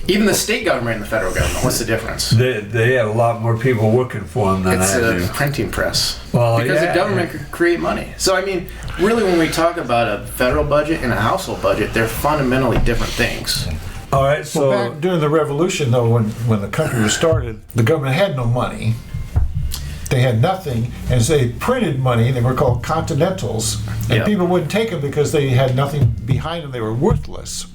Even the state government and the federal government, what's the difference? They have a lot more people working for them than I do. It's a printing press. Well, because the government could create money. So, I mean, really when we talk about a federal budget and a household budget, they're fundamentally different things. All right, so... Well, back during the Revolution, though, when the country was started, the government had no money. They had nothing, and so they printed money. They were called continentals, and people wouldn't take them because they had nothing behind them. They were worthless.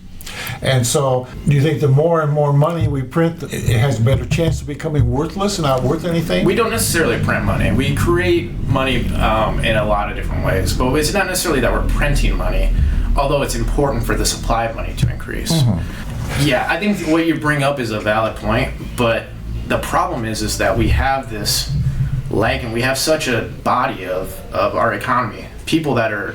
And so, do you think the more and more money we print, it has a better chance of becoming worthless and not worth anything? We don't necessarily print money. We create money in a lot of different ways, but it's not necessarily that we're printing money, although it's important for the supply of money to increase. Mm-hmm. Yeah, I think what you bring up is a valid point, but the problem is that we have this lag, and we have such a body of our economy, people that are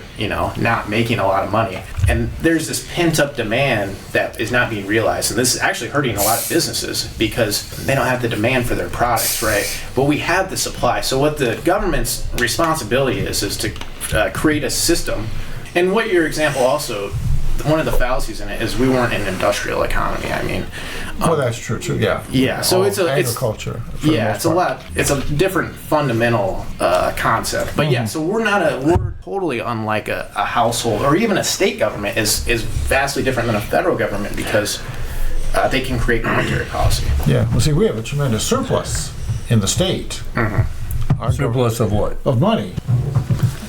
not making a lot of money, and there's this pent-up demand that is not being realized, and this is actually hurting a lot of businesses because they don't have the demand for their products, right? But we have the supply. So what the government's responsibility is to create a system. And what your example also, one of the fallacies in it is we weren't an industrial economy. I mean, well, that's true too. Yeah. Yeah. So it's agriculture. It's a lot. It's a different fundamental concept. But yeah. So we're totally unlike a household or even a state government is vastly different than a federal government because they can create monetary policy. Yeah. Well, see, we have a tremendous surplus in the state. Mm-hmm. Surplus of what? Of money.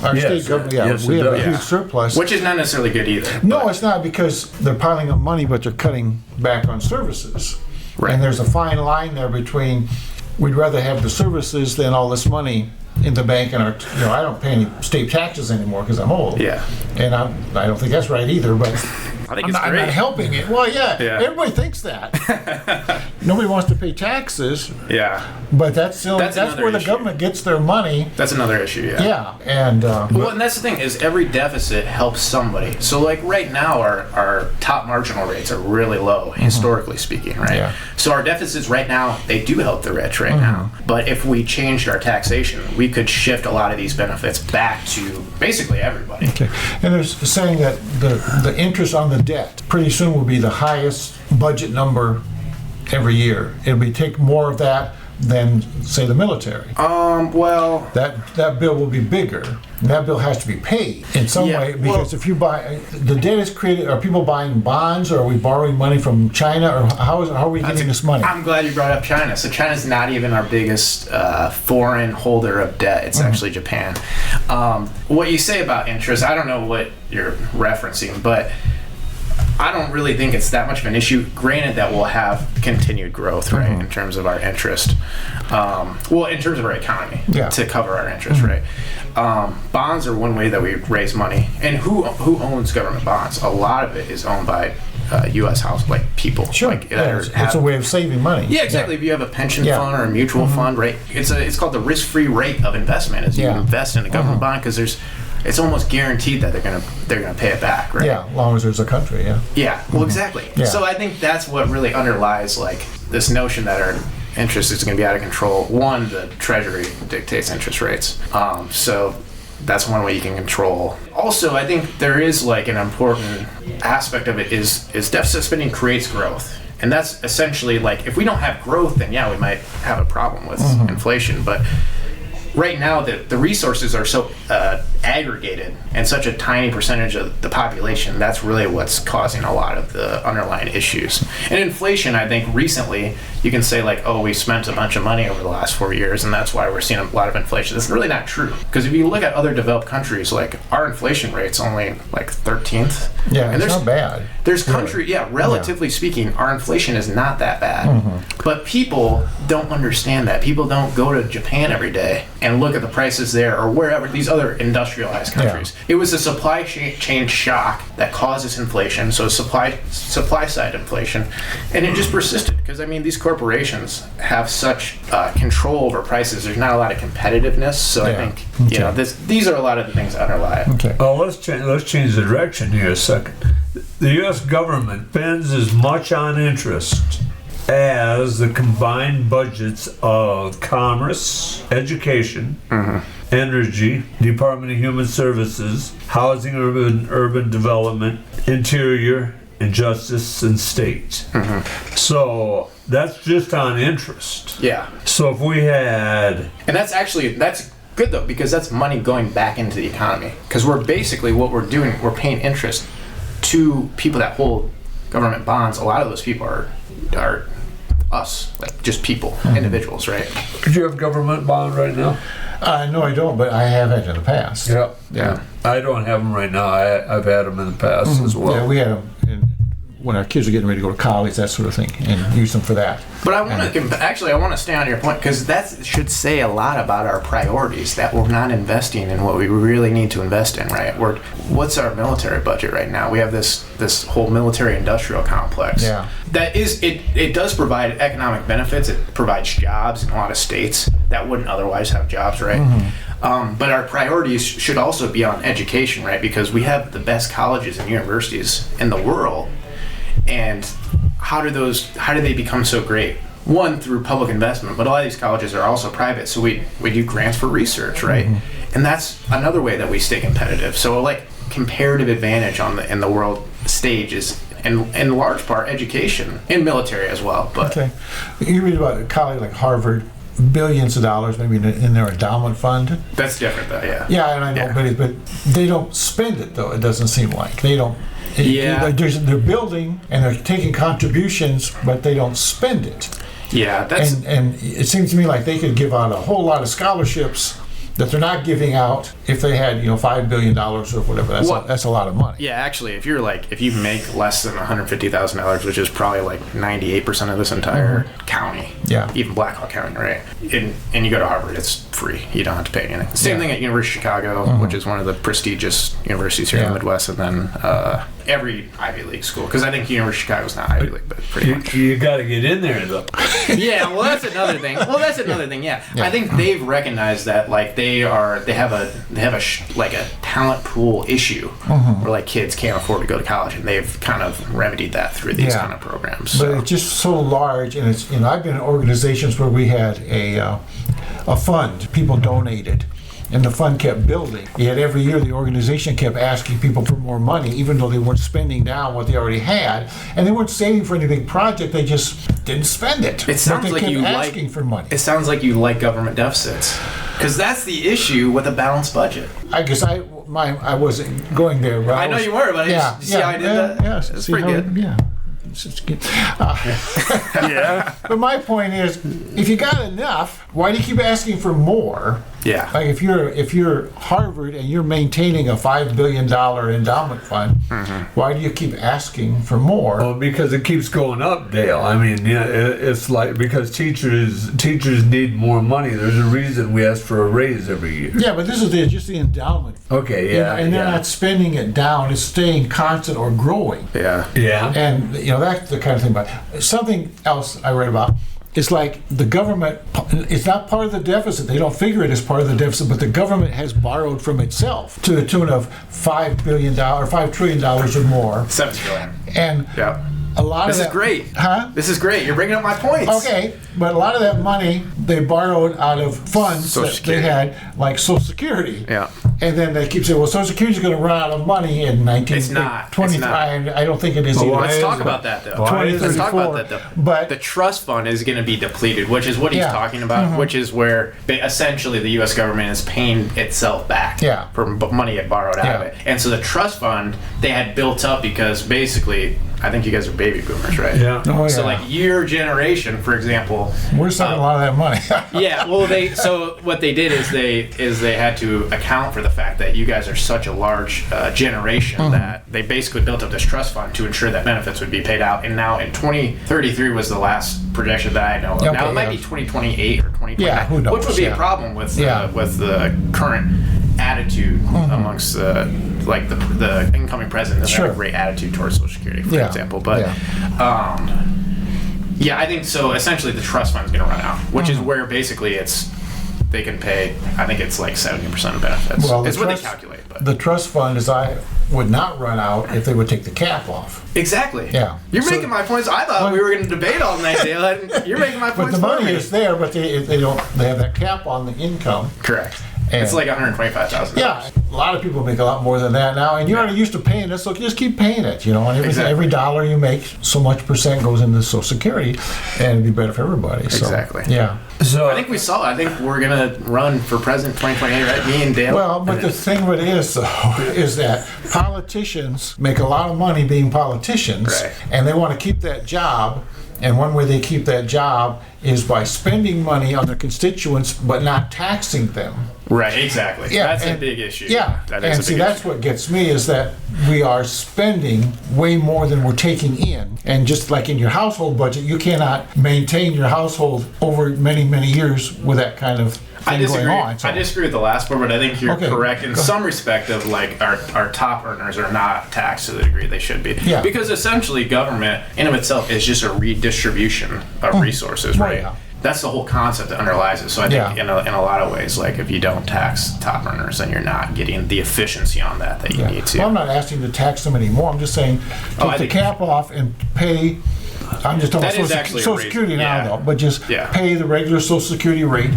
Our Yes, state government, yes, we it have a does. huge Yeah. surplus. Which is not necessarily good either. No, it's not, because they're piling up money, but they're cutting back on services. Right. And there's a fine line there between, we'd rather have the services than all this money in the bank, and I don't pay any state taxes anymore because I'm old. Yeah. And I don't think that's right either, but I think I'm it's not great. helping it. Well, yeah, Yeah. everybody thinks that. Nobody wants to pay taxes, Yeah. but that's That's where another the issue. government gets their money. That's another issue, yeah. Yeah, and Well, and that's the thing, is every deficit helps somebody. So like right now our top marginal rates are really low, historically speaking, right? Yeah. So our deficits right now, they do help the rich right now. But if we changed our taxation, we could shift a lot of these benefits back to basically everybody. okay. And they're saying that the interest on the debt pretty soon will be the highest budget number every year. It'll be take more of that than, say, the military. Well, That bill will be bigger. And that bill has to be paid in some Yeah, way, because well- if you buy, the debt is created, are people buying bonds, or are we borrowing money from China, or how are we getting this money? I'm glad you brought up China. So China's not even our biggest foreign holder of debt. It's actually Japan. What you say about interest, I don't know what you're referencing, but I don't really think it's that much of an issue. Granted that we'll have continued growth, right, in terms of our interest. Well, in terms of our economy, Yeah. to cover our interest, right. Bonds are one way that we raise money. And who owns government bonds? A lot of it is owned by U.S. house, like people. Sure, Like, yeah, that it's a way of saving money. yeah, exactly. If you have a pension Yeah. fund or a mutual fund, right? It's called the risk-free rate of investment. As you Yeah. invest in a government bond, because it's almost guaranteed that they're gonna pay it back, right? Yeah, as long as there's a country, yeah. Yeah. Well, exactly. Yeah. So I think that's what really underlies like this notion that our interest is going to be out of control. One, the Treasury dictates interest rates, so that's one way you can control. Also, I think there is like an important aspect of it is deficit spending creates growth. And that's essentially like, if we don't have growth, then yeah, we might have a problem with inflation. But right now, the resources are so aggregated, and such a tiny percentage of the population, that's really what's causing a lot of the underlying issues. And inflation, I think recently, you can say like, oh, we spent a bunch of money over the last 4 years, and that's why we're seeing a lot of inflation. That's really not true. Because if you look at other developed countries, like our inflation rate's only like 13th. Yeah, and it's not bad. There's country, yeah, relatively speaking, our inflation is not that bad. But people don't understand that. People don't go to Japan every day and look at the prices there, or wherever, these other industrialized countries. It was a supply chain shock that causes inflation, so supply side inflation, and it just persisted because I mean these corporations have such control over prices. There's not a lot of competitiveness, so I think you know these are a lot of the things that underlie it. Okay. Well, let's change the direction here a second. The U.S. government spends as much on interest as the combined budgets of Commerce, Education, Energy, Department of Human Services, Housing, Urban Development, Interior, and Justice, and State. So that's just on interest. Yeah, So if we had, and that's good though, because that's money going back into the economy. Because we're basically what we're doing, we're paying interest to people that hold government bonds. A lot of those people are us, like just people, individuals, right? do you have government bond right now? No, I don't, but I have it in the past. Yeah. I don't have them right now. I've had them in the past as well. Yeah, we had them when our kids were getting ready to go to college, that sort of thing, and use them for that. But I want to stay on your point, because that should say a lot about our priorities, that we're not investing in what we really need to invest in, right? What's our military budget right now? We have this whole military industrial complex. Yeah. That is, it does provide economic benefits. It provides jobs in a lot of states that wouldn't otherwise have jobs, right? But our priorities should also be on education, right? Because we have the best colleges and universities in the world. And how do they become so great? One, through public investment, but a lot of these colleges are also private, so we do grants for research, right? And that's another way that we stay competitive. So like comparative advantage in the world stage is in large part education and military as well. But Okay. You read about a college like Harvard, billions of dollars maybe in their endowment fund. that's different though, yeah. Yeah, and I know, Yeah. but they don't spend it though. It doesn't seem like they don't. Yeah. They're building and they're taking contributions, but they don't spend it. Yeah, that's And it seems to me like they could give out a whole lot of scholarships that they're not giving out. If they had, $5 billion or whatever, that's a lot of money. Yeah, actually, if you make less than $150,000, which is probably like 98% of this entire county, even Blackhawk County, right? And you go to Harvard, it's free. You don't have to pay anything. Same thing at University of Chicago, which is one of the prestigious universities here in the Midwest, and then every Ivy League school, because I think University of Chicago's not Ivy League, but pretty much. You got to get in there though. Yeah, well, that's another thing. Yeah. I think they've recognized that, like, they have a talent pool issue where like kids can't afford to go to college, and they've kind of remedied that through these kind of programs. So. But it's just so large, and it's I've been in organizations where we had a fund, people donated. And the fund kept building. Yet every year the organization kept asking people for more money, even though they weren't spending down what they already had. And they weren't saving for any big project, they just didn't spend it. It sounds like you asking for money. It sounds like you like government deficits. Because that's the issue with a balanced budget. I guess I wasn't going there, but I know you were, but see how I did that? Yeah, it's pretty good. Yeah. But my point is, if you got enough, why do you keep asking for more? Yeah. Like if you're Harvard and you're maintaining a $5 billion endowment fund, why do you keep asking for more? Well, because it keeps going up, Dale. I mean, it's like because teachers need more money. There's a reason we ask for a raise every year. Yeah, but this is just the endowment. Okay, yeah. And they're not spending it down; it's staying constant or growing. Yeah. And that's the kind of thing. But something else I read about. It's like the government, it's not part of the deficit. They don't figure it as part of the deficit, but the government has borrowed from itself to the tune of $5 trillion or more. $7 trillion. And a lot of that. This is great. Huh? This is great. You're bringing up my points. Okay, but a lot of that money they borrowed out of funds that they had, like Social Security. Yeah. And then they keep saying, well, Social Security is going to run out of money in 2023. I don't think it is either. Let's talk about that, though. Let's talk about that, though. But the trust fund is going to be depleted, which is what he's talking about, which is where essentially the U.S. government is paying itself back for money it borrowed out of it. And so the trust fund they had built up because basically, I think you guys are baby boomers, right? Yeah. Oh, yeah. So like your generation, for example, we're sucking a lot of that money. yeah. Well, so what they did is they had to account for the fact that you guys are such a large generation that they basically built up this trust fund to ensure that benefits would be paid out. And now in 2033 was the last projection that I know of. Okay, now it might be 2028 or 2029, who knows? which would be a problem with the current attitude amongst the incoming president doesn't have a great attitude towards Social Security, for example. But I think so. Essentially, the trust fund is going to run out, which is where basically they can pay. I think it's like 70% of benefits. Well, it's what they calculate. But the trust fund would not run out if they would take the cap off. Exactly. Yeah. You're making my points. I thought we were going to debate all night, Dale. And you're making my points. But the money is there, but they have that cap on the income. Correct. And it's like $125,000. Yeah, a lot of people make a lot more than that now, and you're already used to paying it, so just keep paying it. And every dollar you make, so much percent goes into Social Security, and it'd be better for everybody. So, exactly. Yeah. So I think we're gonna run for president 2028, right? Me and Dale. Well, but the thing of it is, though, is that politicians make a lot of money being politicians, and they want to keep that job. And one way they keep that job is by spending money on their constituents, but not taxing them. Right, exactly. Yeah, that's a big issue. Yeah, that's what gets me is that we are spending way more than we're taking in. And just like in your household budget, you cannot maintain your household over many, many years with that kind of thing going on. So. I disagree with the last part, but I think you're correct in some respect of like our top earners are not taxed to the degree they should be. Yeah. Because essentially government in of itself is just a redistribution of resources, right? Yeah. That's the whole concept that underlies it. So I think in a lot of ways, like if you don't tax top earners, then you're not getting the efficiency on that you need to. Well, I'm not asking to tax them anymore. I'm just saying take the cap off and pay. I'm just talking about Social Security now, though, but just pay the regular Social Security rate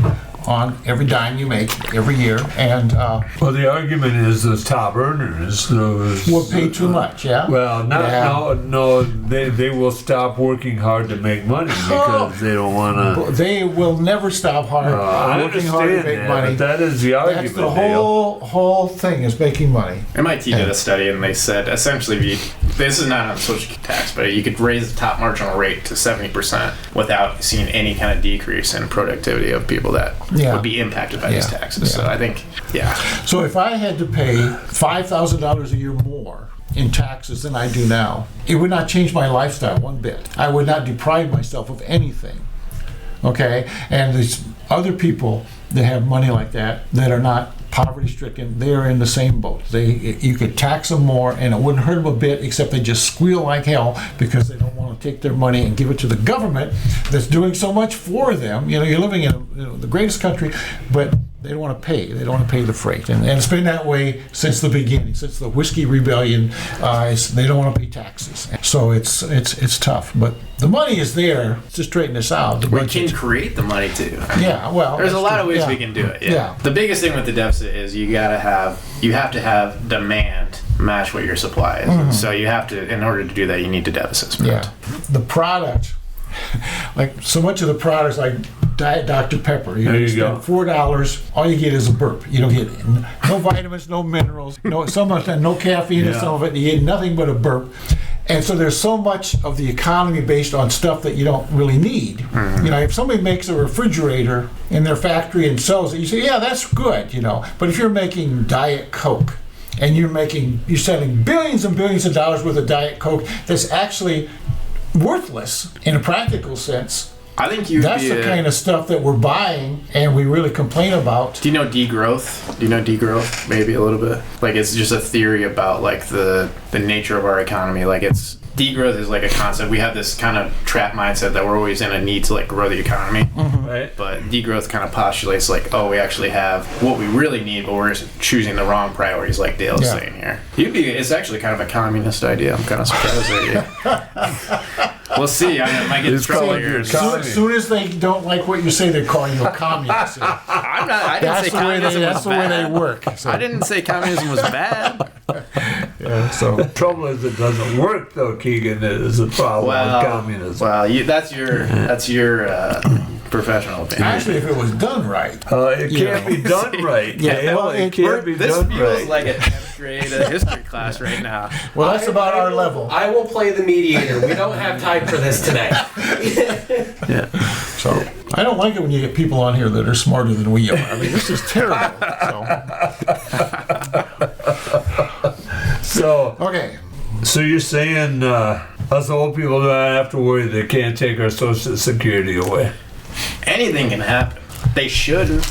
on every dime you make every year, and well, the argument is those top earners will pay too much. Well, no, they will stop working hard to make money because they don't want to. They will never stop working hard to make money. But that is the argument. That's the whole thing is making money. MIT did a study and they said essentially this is not on social security tax, but you could raise the top marginal rate to 70% without seeing any kind of decrease in productivity of people that would be impacted by these taxes. So I think, So if I had to pay $5,000 a year more in taxes than I do now, it would not change my lifestyle one bit. I would not deprive myself of anything. Okay? And these other people that have money like that are not poverty stricken, they're in the same boat. You could tax them more and it wouldn't hurt them a bit, except they just squeal like hell because they don't want to take their money and give it to the government that's doing so much for them. You know, you're living in the greatest country, but they don't want to pay. They don't want to pay the freight. And it's been that way since the beginning, since the Whiskey Rebellion. They don't want to pay taxes. So it's tough. But the money is there to straighten this out. We can create the money too. Yeah, well, there's a lot of ways we can do it. Yeah. The biggest thing with the deficit is you have to have demand match what your supply is. So you have to, in order to do that, you need to deficit spend. Yeah. The product, like so much of the products, like Diet Dr. Pepper, you spend $4, all you get is a burp. You don't get no vitamins, no minerals, no caffeine in some of it. You get nothing but a burp. And so there's so much of the economy based on stuff that you don't really need. You know, if somebody makes a refrigerator in their factory and sells it, you say, yeah, that's good, you know. But if you're making Diet Coke and you're selling billions and billions of dollars worth of Diet Coke that's actually worthless in a practical sense, I think that's the kind of stuff that we're buying and we really complain about. Do you know degrowth? Maybe a little bit. Like, it's just a theory about like the nature of our economy. Like, it's degrowth is like a concept. We have this kind of trap mindset that we're always in a need to like grow the economy. Right. But degrowth kind of postulates like, oh, we actually have what we really need, but we're just choosing the wrong priorities, like Dale's saying here. It's actually kind of a communist idea. I'm kind of surprised at you. We'll see. I might get in trouble here. As soon as they don't like what you say, they're calling you a communist. I didn't say communism was bad. That's the way they work. So. I didn't say communism was bad. So the trouble is it doesn't work, though, Keegan. It is a problem with communism. Well, that's your professional opinion. Actually, if it was done right. It can't be done right. It can't be done right. This feels like a 10th grade history class right now. Well, that's about our level. I will play the mediator. We don't have time for this tonight. So I don't like it when you get people on here that are smarter than we are. I mean, this is terrible. So you're saying us old people don't have to worry they can't take our Social Security away? Anything can happen. They shouldn't.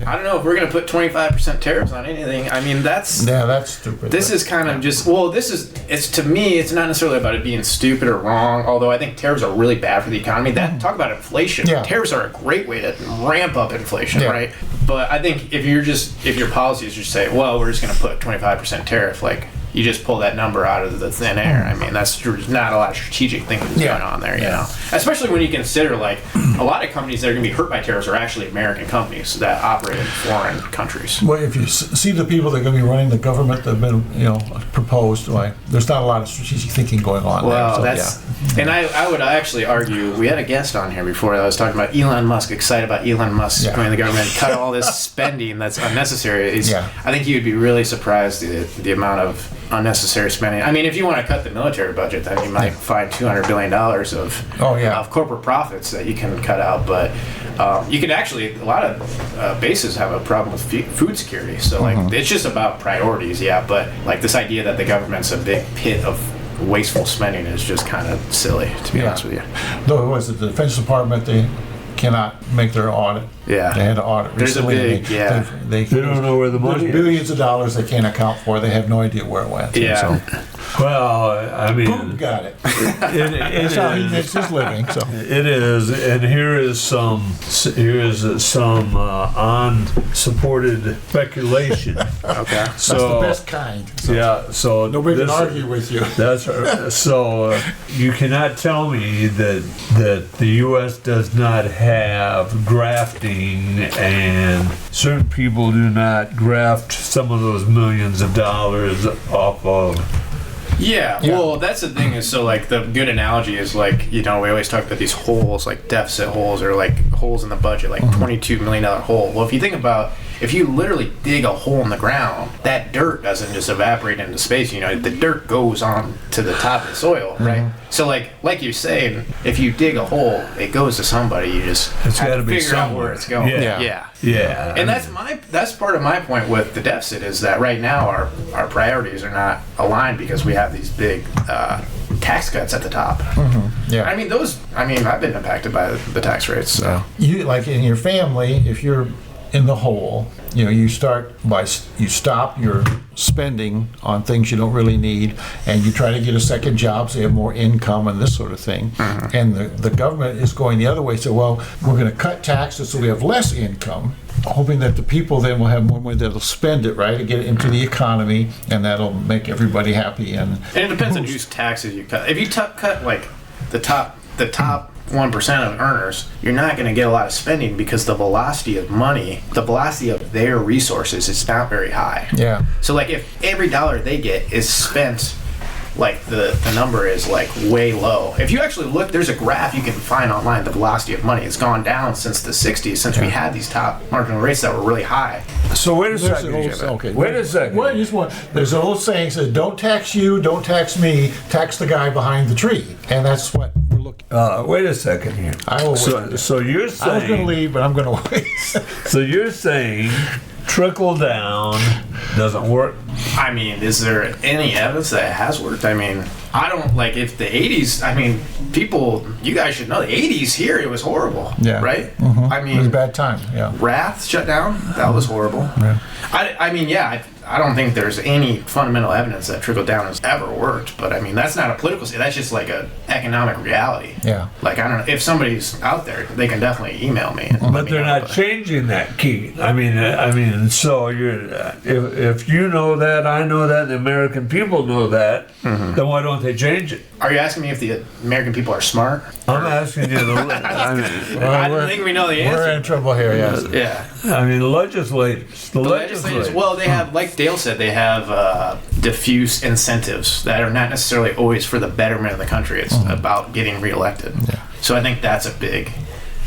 I don't know if we're going to put 25% tariffs on anything. I mean, that's stupid. This is kind of just, it's to me, it's not necessarily about it being stupid or wrong, although I think tariffs are really bad for the economy. Talk about inflation. Yeah. Tariffs are a great way to ramp up inflation, right? But I think if your policy is just say, well, we're just going to put 25% tariff, like, you just pull that number out of the thin air. I mean, that's not a lot of strategic thinking going on there, you know. Especially when you consider, like, a lot of companies that are going to be hurt by tariffs are actually American companies that operate in foreign countries. Well, if you see the people that are going to be running the government that have been, proposed, like, there's not a lot of strategic thinking going on. Well, there, so, and I would actually argue, we had a guest on here before that was talking about Elon Musk, excited about Elon Musk joining the government, cut all this spending that's unnecessary. I think you would be really surprised the amount of unnecessary spending. I mean, if you want to cut the military budget, then you might find $200 billion of corporate profits that you can cut out. But you can actually, a lot of bases have a problem with food security. So, like, it's just about priorities, but, like, this idea that the government's a big pit of wasteful spending is just kind of silly, to be honest with you. Though it was the Defense Department, they cannot make their audit. They had to audit recently. There's a big, they don't know where the money is. Billions of dollars they can't account for. They have no idea where it went. Well, I mean, Boom, got it. That's how he makes his living. So it is, and here is some unsupported speculation. Okay, so that's the best kind. So so nobody can argue with you. That's so you cannot tell me that the U.S. does not have grafting, and certain people do not graft some of those millions of dollars off of. Well, that's the thing is, so, like, the good analogy is, like, we always talk about these holes, like deficit holes or, like, holes in the budget, like $22 million hole. Well, if you think about, if you literally dig a hole in the ground, that dirt doesn't just evaporate into space. You know, the dirt goes on to the top of the soil, right? So like you're saying, if you dig a hole, it goes to somebody. You just It's have gotta to be figure out somewhere. where it's going. Yeah. Yeah. And that's part of my point with the deficit is that right now our priorities are not aligned because we have these big tax cuts at the top. Yeah. I mean I've been impacted by the tax rates. So You, like in your family, if you're in the hole, you know, you stop your spending on things you don't really need, and you try to get a second job so you have more income and this sort of thing. And the government is going the other way, so well, we're going to cut taxes so we have less income, hoping that the people then will have more money that'll spend it, right, to get it into the economy, and that'll make everybody happy. And it depends on whose taxes you cut. If you cut like the top 1% of earners, you're not going to get a lot of spending because the velocity of money, the velocity of their resources is not very high. Yeah. So like if every dollar they get is spent, like the number is like way low. If you actually look, there's a graph you can find online, the velocity of money. It's gone down since the 60s, since we had these top marginal rates that were really high. So wait a There's second. an old, okay. Wait a second. Well, there's an old saying that says, "Don't tax you, don't tax me, tax the guy behind the tree," and that's what we're looking. Wait a second here. I will So wait. you're I was going to saying. leave, but I'm going to wait. So you're saying trickle down doesn't work. I mean, is there any evidence that it has worked? I mean, I don't like if the 80s, I mean, people, you guys should know the 80s here, it was horrible. Yeah. Right? I It was a mean, bad time. Yeah. Wrath shut down, that was horrible. Yeah. I mean, yeah, I don't think there's any fundamental evidence that trickle down has ever worked, but I mean, that's not a political state, that's just like a economic reality. Yeah. Like, I don't know, if somebody's out there, they can definitely email me. And let But me they're know, not changing that, Keegan. I mean, so you're if you know that, I know that, and the American people know that, then why don't they change it? Are you asking me if the American people are smart? I'm asking you. I don't think we know the answer. We're in trouble here, yes. Yeah. I mean, legislators. The Legislators, well, they have, like Dale said, they have diffuse incentives that are not necessarily always for the betterment of the country. It's about getting reelected. So I think that's a big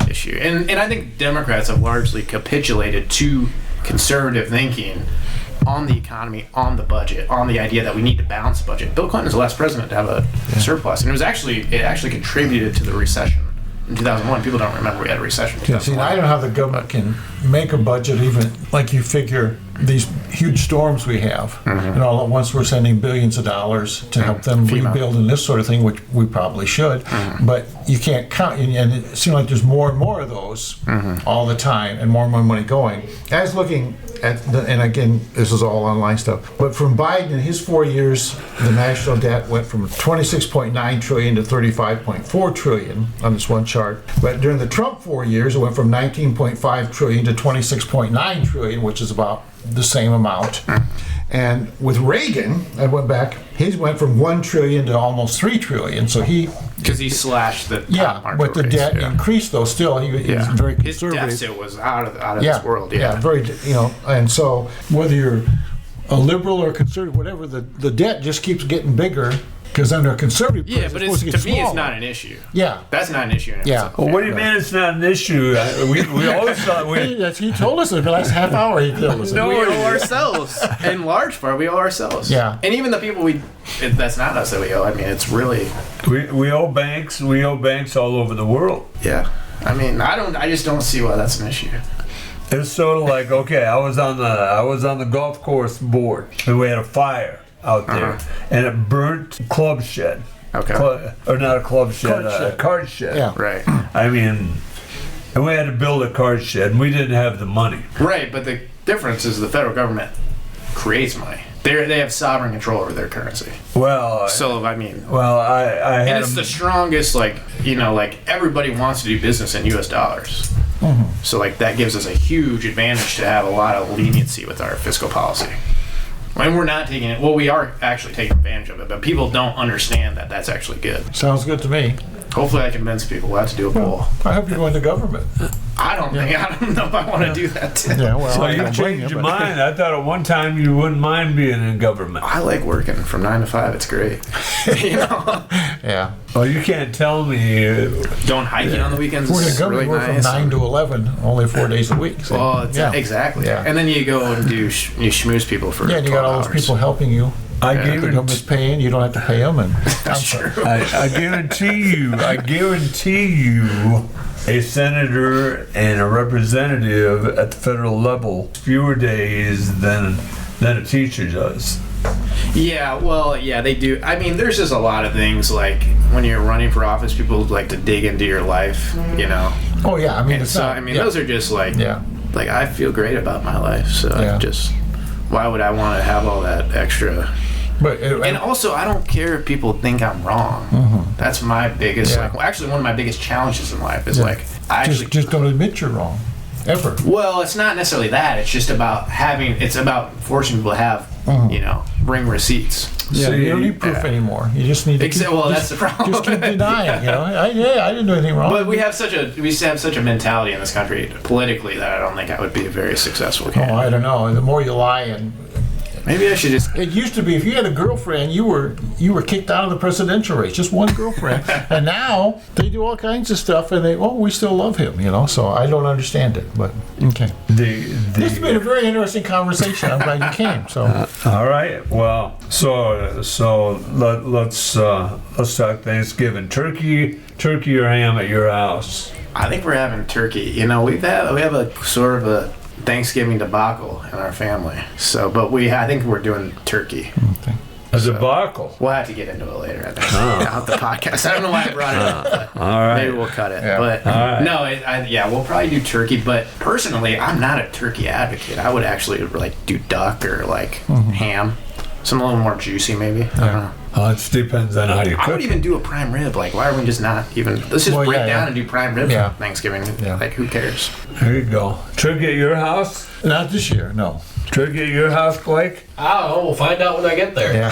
issue. And I think Democrats have largely capitulated to conservative thinking on the economy, on the budget, on the idea that we need to balance the budget. Bill Clinton was the last president to have a surplus, and it actually contributed to the recession in 2001. People don't remember we had a recession in Yeah, see, 2001. I don't know how the government can make a budget, even like you figure these huge storms we have, and all at once we're sending billions of dollars to help them rebuild and this sort of thing, which we probably should, but you can't count, and it seems like there's more and more of those all the time, and more money going. I was looking at, and again, this is all online stuff, but from Biden in his 4 years, the national debt went from 26.9 trillion to 35.4 trillion on this one chart. But during the Trump 4 years, it went from 19.5 trillion to 26.9 trillion, which is about the same amount. And with Reagan, I went back, his went from 1 trillion to almost 3 trillion. So Because he slashed the top market but the rates, debt increased though. Still, he was very His conservative. deficit was out of this world. very, and so whether you're a liberal or conservative, whatever, the debt just keeps getting bigger because under a conservative Yeah, president, but it's supposed to to get me, it's smaller. not an issue. Yeah. That's not an issue in Yeah. itself. Well, what do you mean it's not an issue? We always thought He told us in the last half hour. He told us. We owe ourselves. In large part, we owe ourselves. Yeah. And even the people that's not us that we owe. I mean, it's really. we owe banks. We owe banks all over the world. Yeah. I mean, I just don't see why that's an issue. It's sort of like, okay, I was on the golf course board, and we had a fire out there, and it burnt club shed. Okay. Or not a club shed, Cart shed. a cart shed. Yeah. Right. I mean, and we had to build a cart shed, and we didn't have the money. Right, but the difference is the federal government creates money. They have sovereign control over their currency. Well, So, I mean, I had and it's the strongest, like everybody wants to do business in U.S. dollars. So, like, that gives us a huge advantage to have a lot of leniency with our fiscal policy. And we're not taking it, well, we are actually taking advantage of it, but people don't understand that that's actually good. Sounds good to me. Hopefully I convince people. We'll have to do a poll. I hope you go into government. I don't know if I want to do that. Yeah, well, So I you don't blame changed your but- mind. I thought at one time you wouldn't mind being in government. I like working from 9 to 5. It's great. You know, Yeah. Well, you can't tell me. going hiking on the weekends We're in is the government, really we're from nice. 9 to 11, only 4 days a week. So, Well, it's, yeah. exactly. Yeah. And then you go and do you schmooze people for Yeah, and you got 12 all those hours. people helping you. I The government's paying, you don't have to pay them. And I guarantee you, a senator and a representative at the federal level fewer days than a teacher does. Yeah, well, yeah, they do. I mean, there's just a lot of things like when you're running for office, people like to dig into your life, you know. oh, yeah, I mean, And it's so, not, I mean, yeah. those are just like, Yeah. like I feel great about my life. So Yeah. just, why would I want to have all that extra? But And also, I don't care if people think I'm wrong. That's my biggest, Yeah. like, well, actually, one of my biggest challenges in life is like, I actually, just don't admit you're wrong. Ever. well, it's not necessarily that. It's just about it's about forcing people to have, you know, bring receipts. Yeah, See, you don't need proof anymore. You just need to Except, well, that's the problem. just keep denying, you know. I didn't do anything wrong. But we have such a mentality in this country politically that I don't think I would be a very successful Oh, candidate. I don't know. And the more you lie, and Maybe I should just. it used to be if you had a girlfriend, you were kicked out of the presidential race. Just one girlfriend, and now they do all kinds of stuff, and we still love him, you know. So I don't understand it, but okay. This has been a very interesting conversation. I'm glad you came. So All right. Well, let's talk Thanksgiving. Turkey or ham at your house? I think we're having turkey. You know, we have a sort of a Thanksgiving debacle in our family. So, but I think we're doing turkey. A debacle. We'll have to get into it later. I think. Out the podcast. I don't know why I brought it up. But All right. maybe we'll cut it. Yeah. But All right. no, we'll probably do turkey. But personally, I'm not a turkey advocate. I would actually like do duck or like ham. Some a little more juicy, maybe. I don't know. It depends on how you I cook. would even do a prime rib. Like, why are we just not even? Let's just Well, break yeah, down yeah. and do prime rib Yeah. for Thanksgiving. Yeah. Like, who cares? There you go. Turkey at your house? not this year, no. Turkey at your house, Blake? I don't know. We'll find out when I get there. Yeah.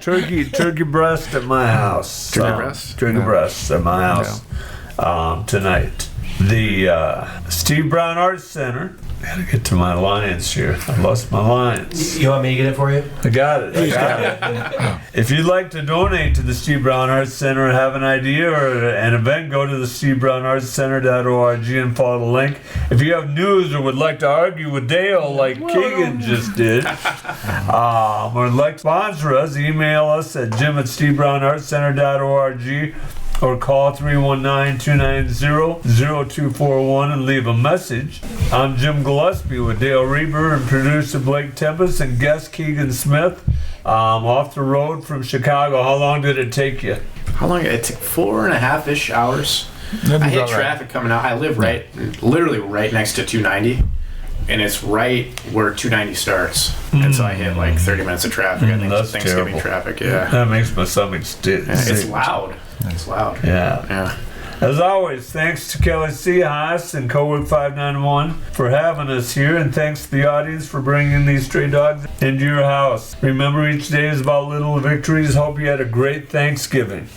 Turkey breast at my house. Turkey breast? Turkey breast at my house tonight. The Steve Brown Arts Center. Gotta get to my lines here. I lost my lines. You want me to get it for you? I got it. If you'd like to donate to the Steve Brown Arts Center and have an idea or an event, go to the SteveBrownArtsCenter.org and follow the link. If you have news or would like to argue with Dale like Keegan just did, or would like to sponsor us, email us at jim@SteveBrownArtsCenter.org or call 319-290-0241 and leave a message. I'm Jim Gillespie with Dale Rueber and producer Blake Tempus and guest Keegan Smith. Off the road from Chicago. How long did it take you? How long? It took 4.5-ish hours. I hit traffic coming out. I live literally right next to 290, and it's right where 290 starts. And so I hit like 30 minutes of traffic. I think That's it's Thanksgiving terrible. traffic. Yeah, That makes my stomach sick. it's loud. It's loud. Yeah. As always, thanks to Kelly C. Haas and Cowork 591 for having us here, and thanks to the audience for bringing these stray dogs into your house. Remember, each day is about little victories. Hope you had a great Thanksgiving.